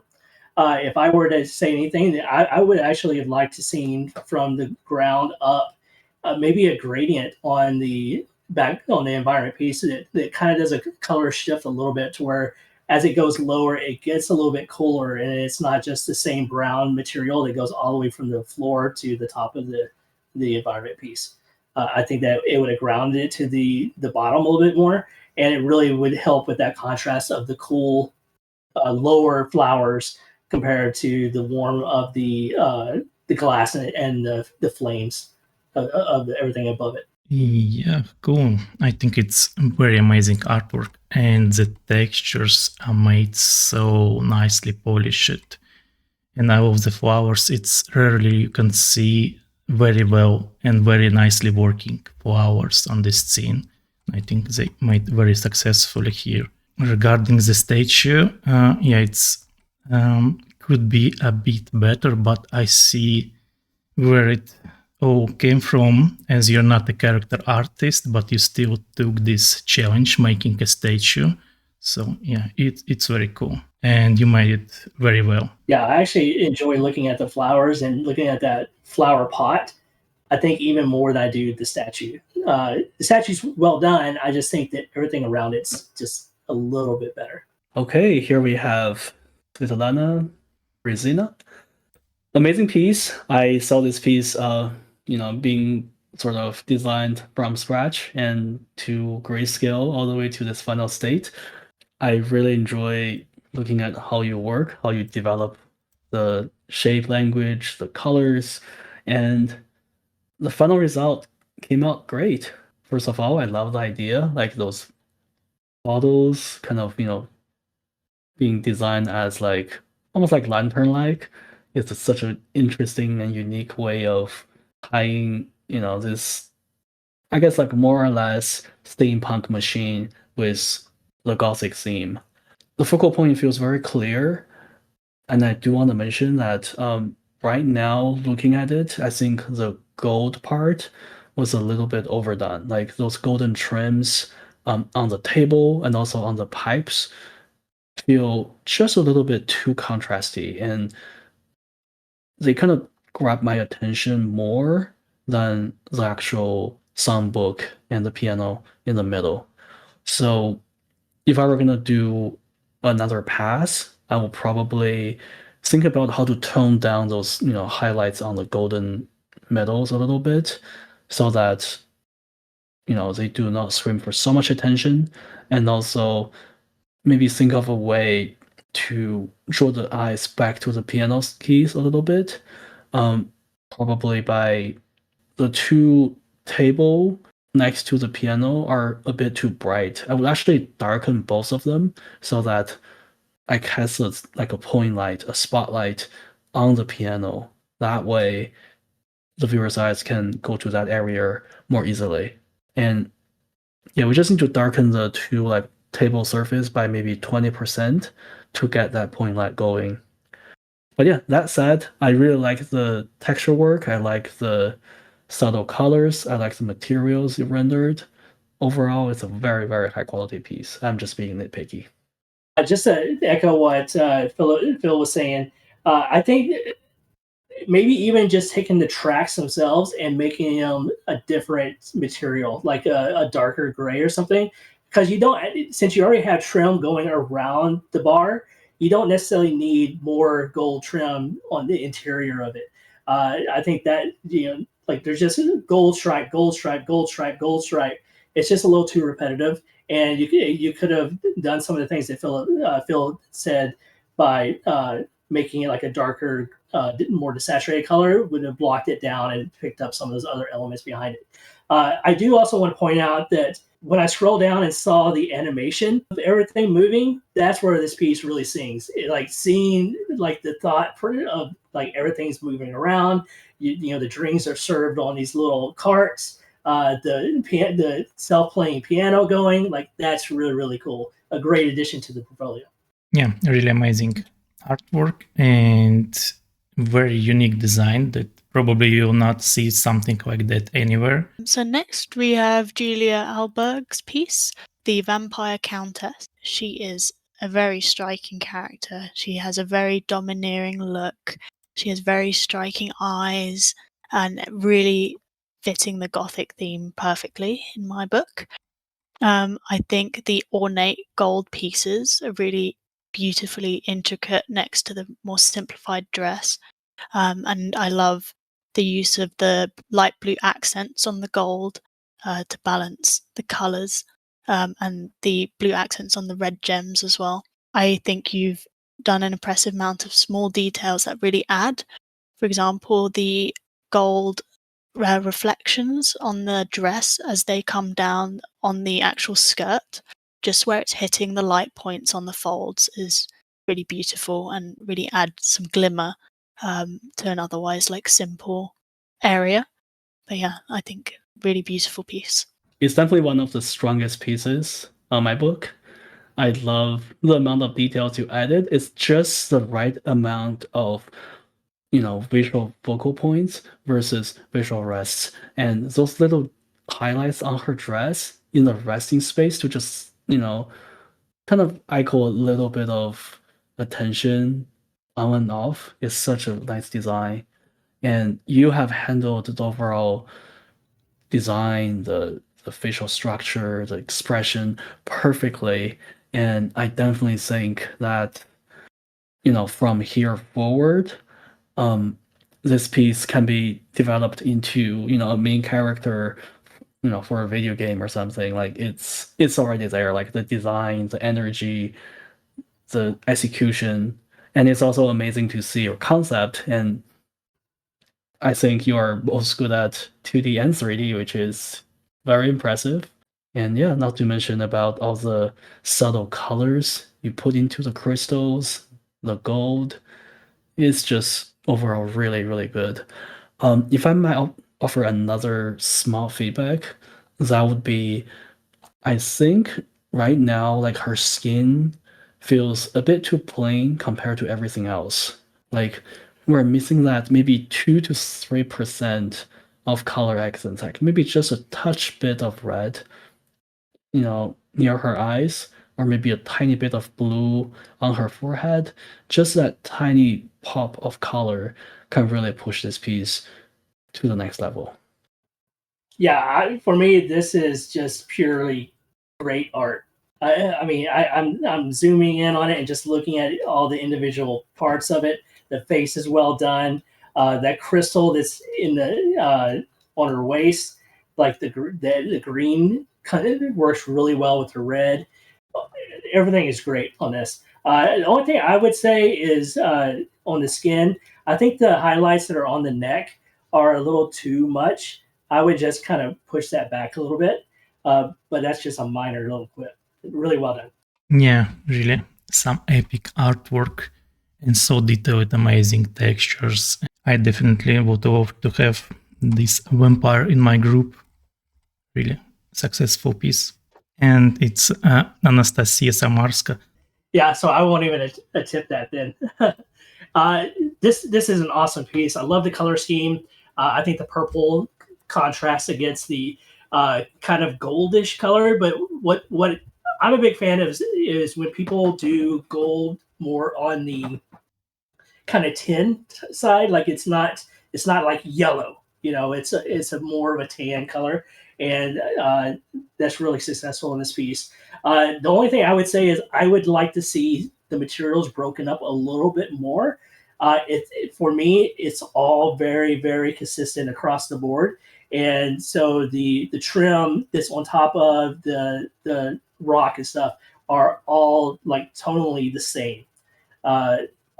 If I were to say anything, I would actually have liked to see from the ground up maybe a gradient on the environment piece that kind of does a color shift a little bit to where as it goes lower, it gets a little bit cooler, and it's not just the same brown material that goes all the way from the floor to the top of the environment piece. I think that it would have grounded it to the bottom a little bit more, and it really would help with that contrast of the cool lower flowers compared to the warm of the glass and the flames of everything above it. Yeah, cool. I think it's very amazing artwork, and the textures are made so nicely polished. And I love the flowers. It's rarely you can see very well and very nicely working flowers on this scene. I think they made very successfully here. Regarding the statue, it's could be a bit better, but I see where it all came from, as you're not a character artist, but you still took this challenge making a statue. So yeah, it's very cool, and you made it very well. Yeah, I actually enjoy looking at the flowers and looking at that flower pot. I think even more than I do the statue. The statue's well done. I just think that everything around it's just a little bit better. Okay, here we have Svetlana Berezina. Amazing piece. I saw this piece, being sort of designed from scratch and to grayscale all the way to this final state. I really enjoy looking at how you work, how you develop the shape language, the colors, and the final result came out great. First of all, I love the idea, like those bottles kind of, being designed as like almost like lantern-like. It's such an interesting and unique way of tying, this, I guess, like more or less steampunk machine with the Gothic theme. The focal point feels very clear, and I do want to mention that right now, looking at it, I think the gold part was a little bit overdone. Like those golden trims on the table and also on the pipes feel just a little bit too contrasty, and they kind of grab my attention more than the actual songbook and the piano in the middle. So if I were gonna do another pass, I will probably think about how to tone down those highlights on the golden medals a little bit, so that they do not scream for so much attention, and also maybe think of a way to draw the eyes back to the piano keys a little bit, probably by the two table next to the piano are a bit too bright. I would actually darken both of them so that I cast like a point light, a spotlight on the piano. That way, the viewer's eyes can go to that area more easily. And yeah, we just need to darken the two like table surface by maybe 20% to get that point light going. But yeah, that said, I really like the texture work. I like the subtle colors. I like the materials you rendered. Overall, it's a very, very high quality piece. I'm just being nitpicky. Just to echo what Phil was saying, I think maybe even just taking the tracks themselves and making them a different material, like a darker gray or something, because you don't, since you already have trim going around the bar, you don't necessarily need more gold trim on the interior of it. I think that, like there's just gold stripe, gold stripe, gold stripe, gold stripe. It's just a little too repetitive, and you could have done some of the things that Phil said by making it like a darker, more desaturated color would have blocked it down and picked up some of those other elements behind it. I do also want to point out that when I scroll down and saw the animation of everything moving, that's where this piece really sings. Like seeing like the thought of like everything's moving around. The drinks are served on these little carts. The self-playing piano going, like that's really, really cool. A great addition to the portfolio. Yeah, really amazing artwork and very unique design that probably you will not see something like that anywhere. So next we have Julia Ahlberg's piece, The Vampire Countess. She is a very striking character. She has a very domineering look. She has very striking eyes and really fitting the Gothic theme perfectly in my book. I think the ornate gold pieces are really beautifully intricate next to the more simplified dress. And I love the use of the light blue accents on the gold to balance the colours, and the blue accents on the red gems as well. I think you've done an impressive amount of small details that really add. For example, the gold reflections on the dress as they come down on the actual skirt, just where it's hitting the light points on the folds, is really beautiful and really adds some glimmer to an otherwise like simple area. But yeah, I think really beautiful piece. It's definitely one of the strongest pieces on my book. I love the amount of details you added. It's just the right amount of visual focal points versus visual rests, and those little highlights on her dress in the resting space to just kind of echo a little bit of attention on and off is such a nice design. And you have handled the overall design, the facial structure, the expression perfectly. And I definitely think that from here forward, this piece can be developed into a main character for a video game or something. Like it's already there, like the design, the energy, the execution, and it's also amazing to see your concept. And I think you are both good at 2D and 3D, which is very impressive. And yeah, not to mention about all the subtle colors you put into the crystals, the gold. It's just overall really, really good. If I might offer another small feedback, that would be, I think right now, like her skin feels a bit too plain compared to everything else. Like we're missing that maybe 2 to 3% of color accents, like maybe just a touch bit of red, near her eyes, or maybe a tiny bit of blue on her forehead. Just that tiny pop of color can really push this piece to the next level. Yeah, for me, this is just purely great art. I'm zooming in on it and just looking at all the individual parts of it. The face is well done. That crystal that's in the on her waist, like the green, kind of works really well with the red. Everything is great on this. The only thing I would say is on the skin, I think the highlights that are on the neck are a little too much. I would just kind of push that back a little bit, but that's just a minor little quip. Really well done. Yeah, really. some epic artwork, and so detailed, amazing textures. I definitely would love to have this vampire in my group. Really successful piece. And it's Anastasia Samarska. Yeah, so I won't even attempt that then. This is an awesome piece. I love the color scheme. I think the purple contrasts against the kind of goldish color. But what I'm a big fan of is when people do gold more on the kind of tin side. Like it's not like yellow. It's a more of a tan color, and that's really successful in this piece. The only thing I would say is I would like to see the materials broken up a little bit more. For me, it's all very, very consistent across the board. And so the trim that's on top of the rock and stuff are all like tonally the same.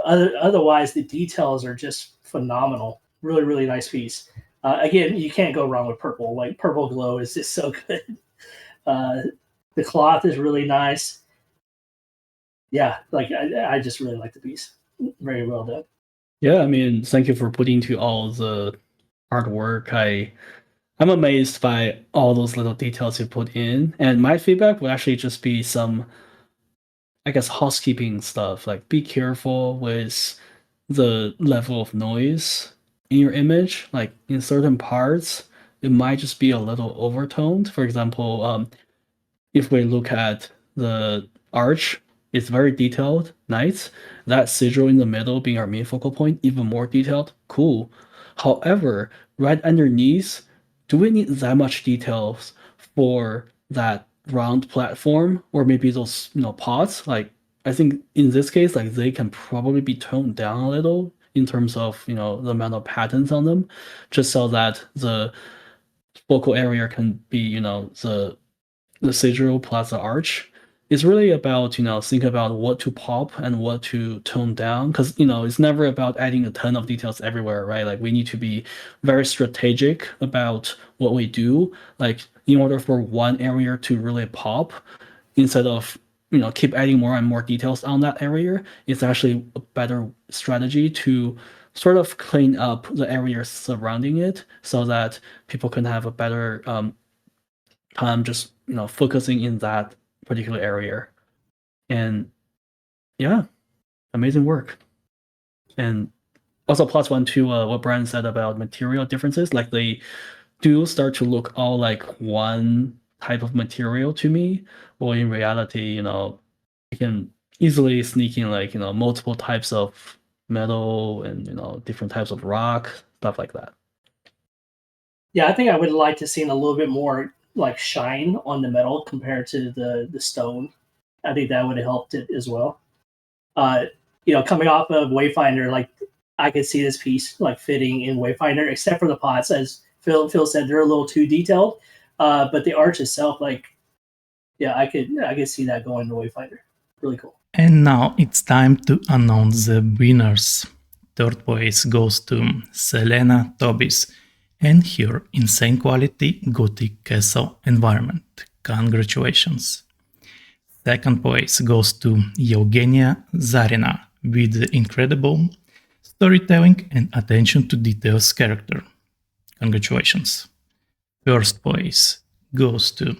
Otherwise, the details are just phenomenal. Really, really nice piece. Again, you can't go wrong with purple. Like purple glow is just so good. The cloth is really nice. Yeah, like I just really like the piece. Very well done. Yeah, I mean, thank you for putting to all the hard work. I'm amazed by all those little details you put in. And my feedback would actually just be some, I guess, housekeeping stuff. Like, be careful with the level of noise in your image. Like, in certain parts, it might just be a little overtoned. For example, if we look at the arch, it's very detailed, nice. That sigil in the middle being our main focal point, even more detailed, cool. However, right underneath, do we need that much details for that round platform or maybe those pots? Like, I think in this case, like they can probably be toned down a little in terms of the amount of patterns on them, just so that the focal area can be the sigil plus the arch. It's really about think about what to pop and what to tone down, because it's never about adding a ton of details everywhere, right? Like we need to be very strategic about what we do, like in order for one area to really pop, instead of keep adding more and more details on that area. It's actually a better strategy to sort of clean up the area surrounding it so that people can have a better time just focusing in that particular area. And yeah, amazing work. And also plus one to what Brian said about material differences. Like they do start to look all like one type of material to me, or in reality, you can easily sneak in like multiple types of metal and different types of rock, stuff like that. Yeah, I think I would like to see a little bit more like shine on the metal compared to the stone. I think that would have helped it as well. Coming off of Wayfinder, like I could see this piece like fitting in Wayfinder, except for the pots, as Phil said, they're a little too detailed. But the arch itself, like, yeah, I could see that going to Wayfinder. Really cool. And now it's time to announce the winners. Third place goes to Selena Tobis and her insane quality Gothic castle environment. Congratulations. Second place goes to Eugenia Zanina with the incredible storytelling and attention to details character. Congratulations. First place goes to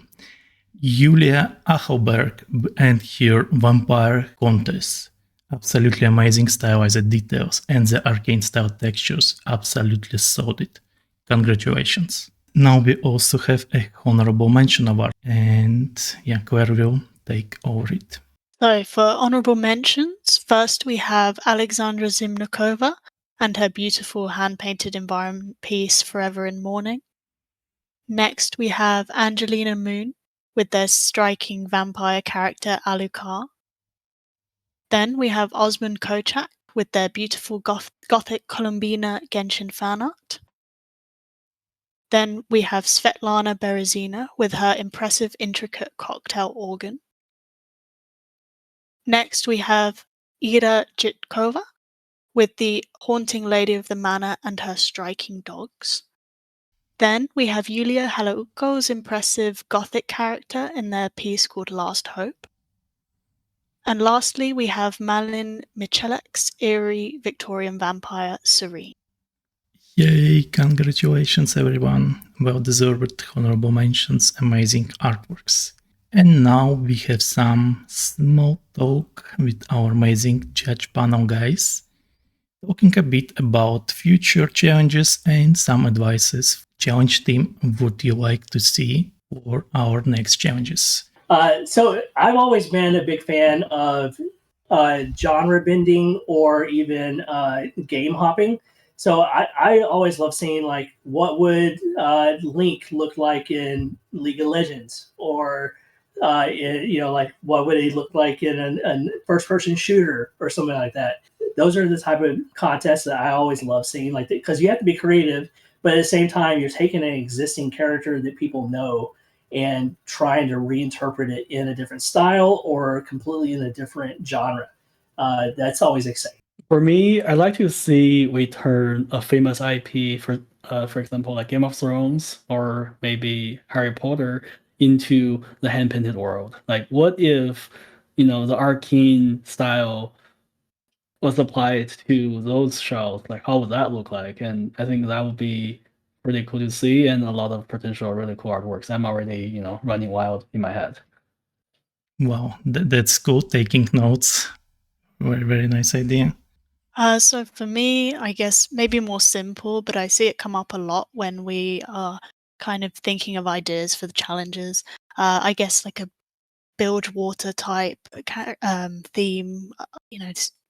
Yulija Halauko and her vampire contest. Absolutely amazing stylized details and the arcane style textures absolutely solid. Congratulations. Now we also have a honorable mention award, and Claire will take over it. So for honorable mentions, first we have Alexandra Zimukhova and her beautiful hand-painted environment piece Forever in Morning. Next we have Angelina Moon with their striking vampire character Alucard. Then we have Osman Batuhan with their beautiful gothic Columbina Genshin fan art. Then we have Svetlana Berezina with her impressive intricate cocktail organ. Next we have Ira Zhitkova with the haunting lady of the manor and her striking dogs. Then we have Yulija Halauko's impressive gothic character in their piece called Last Hope. And lastly, we have Malin Michálek's eerie Victorian vampire Serene. Yay, congratulations everyone. Well-deserved honorable mentions, amazing artworks. And now we have some small talk with our amazing judge panel guys, talking a bit about future challenges and some advices. Challenge team, would you like to see for our next challenges? So I've always been a big fan of genre bending or even game hopping. So I always love seeing like what would Link look like in League of Legends, or like what would he look like in a first-person shooter or something like that. Those are the type of contests that I always love seeing, like because you have to be creative, but at the same time you're taking an existing character that people know and trying to reinterpret it in a different style or completely in a different genre. That's always exciting. For me, I like to see we turn a famous IP, for example, like Game of Thrones or maybe Harry Potter, into the hand-painted world. Like, what if, the Arcane style was applied to those shows? Like, how would that look like? And I think that would be pretty cool to see, and a lot of potential really cool artworks. I'm already, running wild in my head. Wow, that's cool. Taking notes. Very, very nice idea. So for me, I guess maybe more simple, but I see it come up a lot when we are kind of thinking of ideas for the challenges. I guess like a Bilgewater type theme,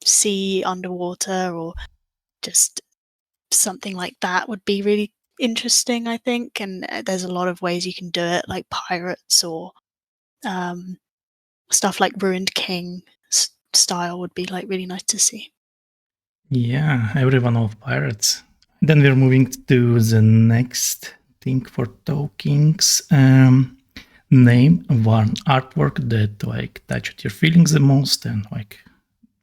sea underwater, or just something like that would be really interesting, I think. And there's a lot of ways you can do it, like pirates or stuff like Ruined King style would be like really nice to see. Yeah, everyone of pirates. Then we're moving to the next thing for talkings. Name one artwork that like touched your feelings the most, and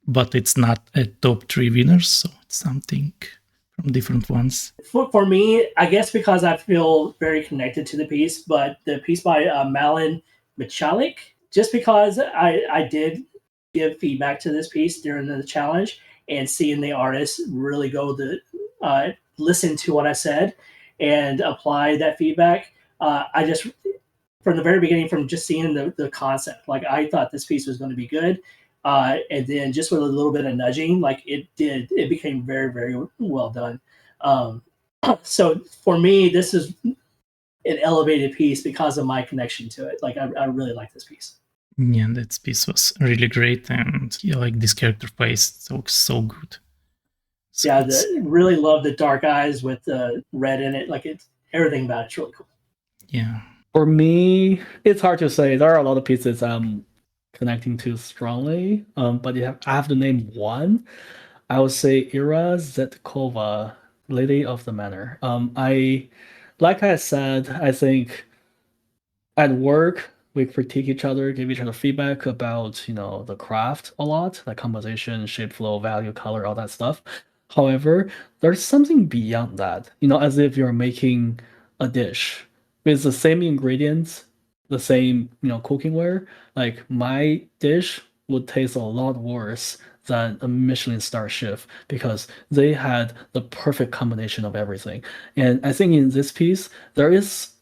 but it's not a top 3 winners, so it's something from different ones. For me, I guess because I feel very connected to the piece, but the piece by Malin Michálek, just because I did give feedback to this piece during the challenge, and seeing the artist really go to listen to what I said and apply that feedback. I just, from the very beginning, from just seeing the concept, like I thought this piece was going to be good. And then just with a little bit of nudging, like it became very, very well done. So for me, this is an elevated piece because of my connection to it. Like I really like this piece. Yeah, that piece was really great, and like this character face looks so good. So yeah, really love the dark eyes with the red in it. Like it's everything about it's really cool. Yeah. For me, it's hard to say. There are a lot of pieces I'm connecting to strongly, but I have to name one. I would say Ira Zhitkova, Lady of the Manor. Like I said, I think at work we critique each other, give each other feedback about the craft a lot, like composition, shape, flow, value, color, all that stuff. However, there's something beyond that. As if you're making a dish with the same ingredients, the same cookingware. Like my dish would taste a lot worse than a Michelin star chef because they had the perfect combination of everything. And I think in this piece there is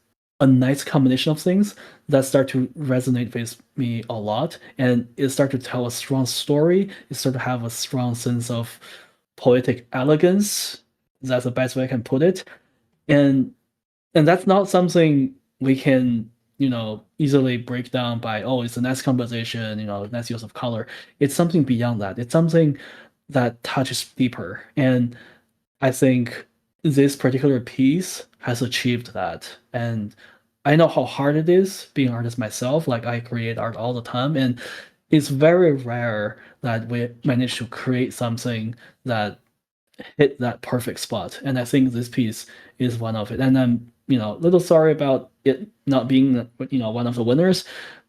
a nice combination of things that start to resonate with me a lot, and it start to tell a strong story. It start to have a strong sense of poetic elegance. That's the best way I can put it. And that's not something we can easily break down by, it's a nice composition, nice use of color. It's something beyond that. It's something that touches deeper, and I think this particular piece has achieved that. And I know how hard it is being an artist myself. Like I create art all the time, and it's very rare that we manage to create something that hit that perfect spot. And I think this piece is one of it. And I'm a little sorry about it not being one of the winners,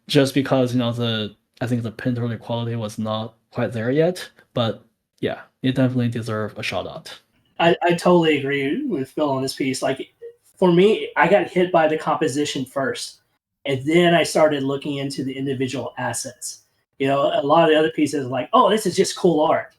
just because I think the painterly quality was not quite there yet. But yeah, it definitely deserved a shout out. I totally agree with Phil on this piece. Like for me, I got hit by the composition first, and then I started looking into the individual assets. You know, a lot of the other pieces like, oh, this is just cool art.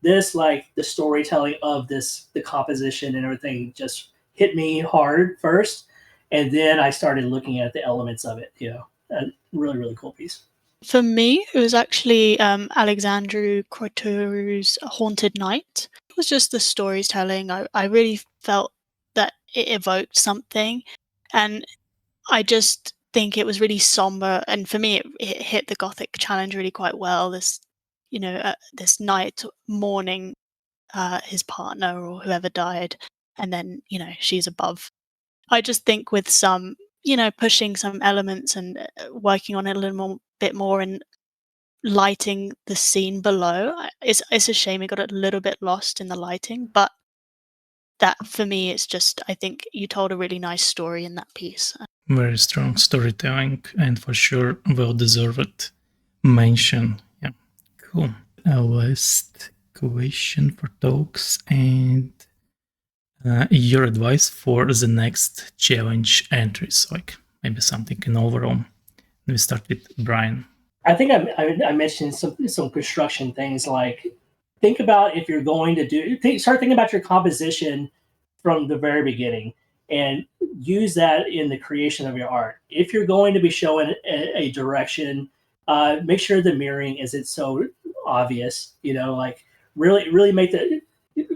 This, like the storytelling of this, the composition and everything just hit me hard first. And then I started looking at the elements of it, you know, a really, really cool piece. For me, it was actually Alexandru Croitoru's Haunted Night. It was just the storytelling. I really felt that it evoked something. And I just think it was really somber. And for me, it hit the Gothic challenge really quite well. This, this night mourning his partner or whoever died. And then, she's above. I just think with some, pushing some elements and working on it a little bit more and lighting the scene below. It's a shame it got a little bit lost in the lighting, but that for me, it's just I think you told a really nice story in that piece. Very strong storytelling, and for sure well-deserved mention. Yeah, cool. Our last question for talks and your advice for the next challenge entries, like maybe something in overall. We start with Brian. I think I mentioned some construction things like think about if you're going to start thinking about your composition from the very beginning and use that in the creation of your art. If you're going to be showing a direction, make sure the mirroring isn't so obvious. You know, like really make the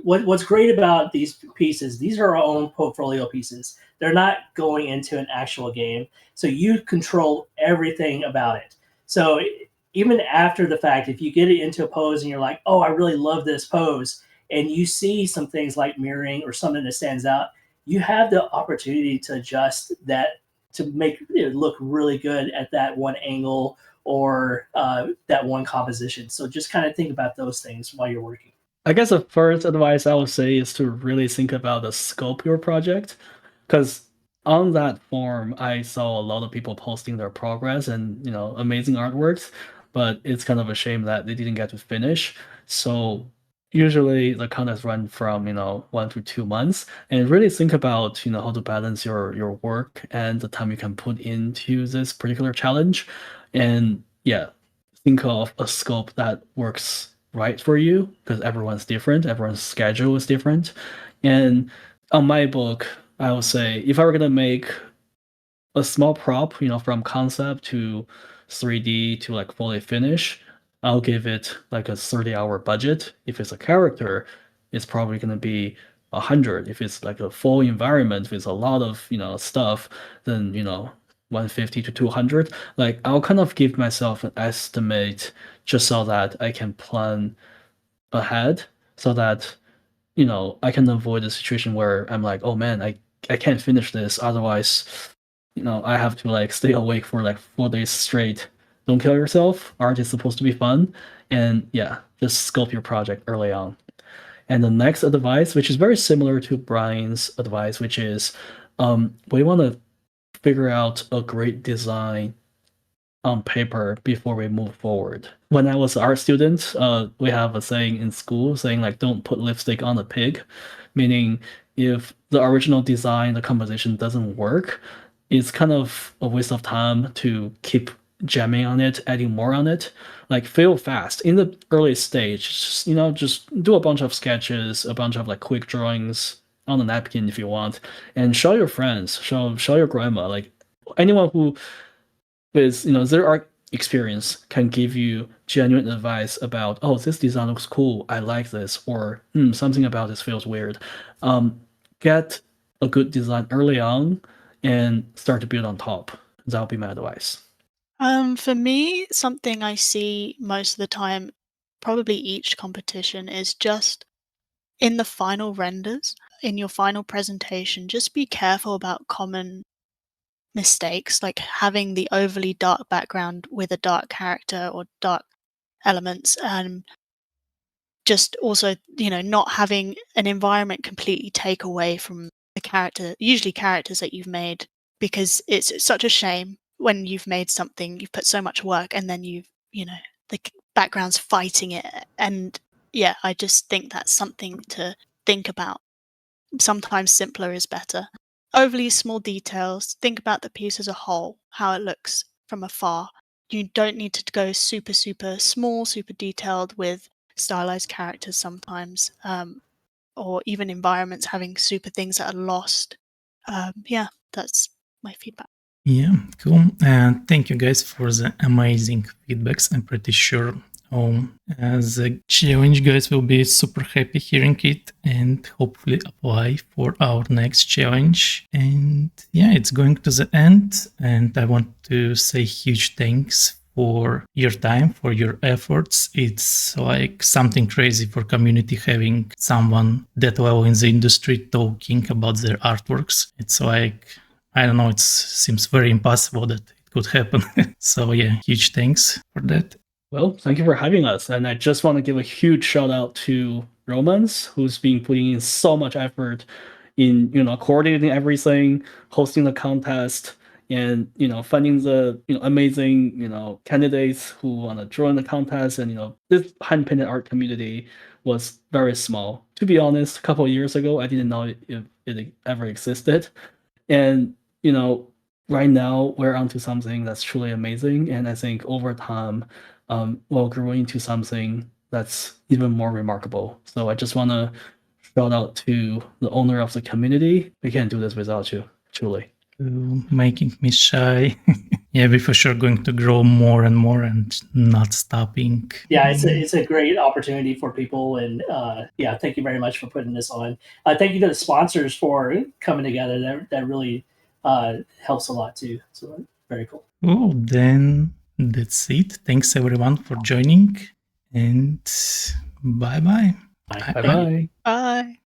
what's great about these pieces. These are our own portfolio pieces. They're not going into an actual game, so you control everything about it. So even after the fact, if you get it into a pose and you're like, oh, I really love this pose, and you see some things like mirroring or something that stands out, you have the opportunity to adjust that to make it look really good at that one angle or that one composition. So just kind of think about those things while you're working. I guess the first advice I would say is to really think about the scope of your project, because on that forum, I saw a lot of people posting their progress and amazing artworks, but it's kind of a shame that they didn't get to finish. So usually the contests run from 1 to 2 months, and really think about how to balance your work and the time you can put into this particular challenge, and think of a scope that works right for you, because everyone's different, everyone's schedule is different. And on my book, I would say if I were gonna make a small prop, from concept to 3D to like fully finish, I'll give it like a 30-hour budget. If it's a character, it's probably gonna be 100. If it's like a full environment with a lot of stuff, then 150 to 200. Like I'll kind of give myself an estimate just so that I can plan ahead, so that I can avoid a situation where I'm like, oh man, I can't finish this, otherwise I have to like stay awake for like 4 days straight. Don't kill yourself. Art is supposed to be fun, and just scope your project early on. And the next advice, which is very similar to Brian's advice, which is we want to figure out a great design on paper before we move forward. When I was an art student, we have a saying in school saying like, don't put lipstick on a pig, meaning if the original design, the composition doesn't work, it's kind of a waste of time to keep jamming on it, adding more on it. Like fail fast in the early stage. Just do a bunch of sketches, a bunch of like quick drawings on a napkin if you want, and show your friends, show your grandma, like anyone who with zero art experience can give you genuine advice about, oh, this design looks cool, I like this, or something about this feels weird. Get a good design early on and start to build on top. That would be my advice. For me, something I see most of the time, probably each competition, is just in the final renders, in your final presentation, just be careful about common mistakes, like having the overly dark background with a dark character or dark elements, and just also, not having an environment completely take away from the character, usually characters that you've made, because it's such a shame when you've made something, you've put so much work, and then the background's fighting it. And I just think that's something to think about. Sometimes simpler is better. Overly small details, think about the piece as a whole, how it looks from afar, you don't need to go super small, super detailed with stylized characters sometimes, or even environments having super things that are lost. Yeah, that's my feedback. Yeah, cool. And thank you guys for the amazing feedbacks. I'm pretty sure the challenge guys will be super happy hearing it and hopefully apply for our next challenge. And yeah, it's going to the end. And I want to say huge thanks for your time, for your efforts. It's like something crazy for community having someone that well in the industry talking about their artworks. It's like, I don't know, it seems very impossible that it could happen. So yeah, huge thanks for that. Well, thank you for having us. And I just want to give a huge shout out to Romance, who's been putting in so much effort in, coordinating everything, hosting the contest, and, finding the, amazing, candidates who want to join the contest. And, this hand-painted art community was very small. To be honest, a couple of years ago, I didn't know if it ever existed. And, right now we're onto something that's truly amazing. And I think over time, we'll grow into something that's even more remarkable. So I just want to shout out to the owner of the community. We can't do this without you, truly. Making me shy. Yeah, we're for sure going to grow more and more and not stopping. Yeah, it's a great opportunity for people, and yeah, thank you very much for putting this on. Thank you to the sponsors for coming together. That really helps a lot too. So very cool. Oh, then that's it. Thanks everyone for joining, and bye-bye. Bye. Bye-bye. Bye.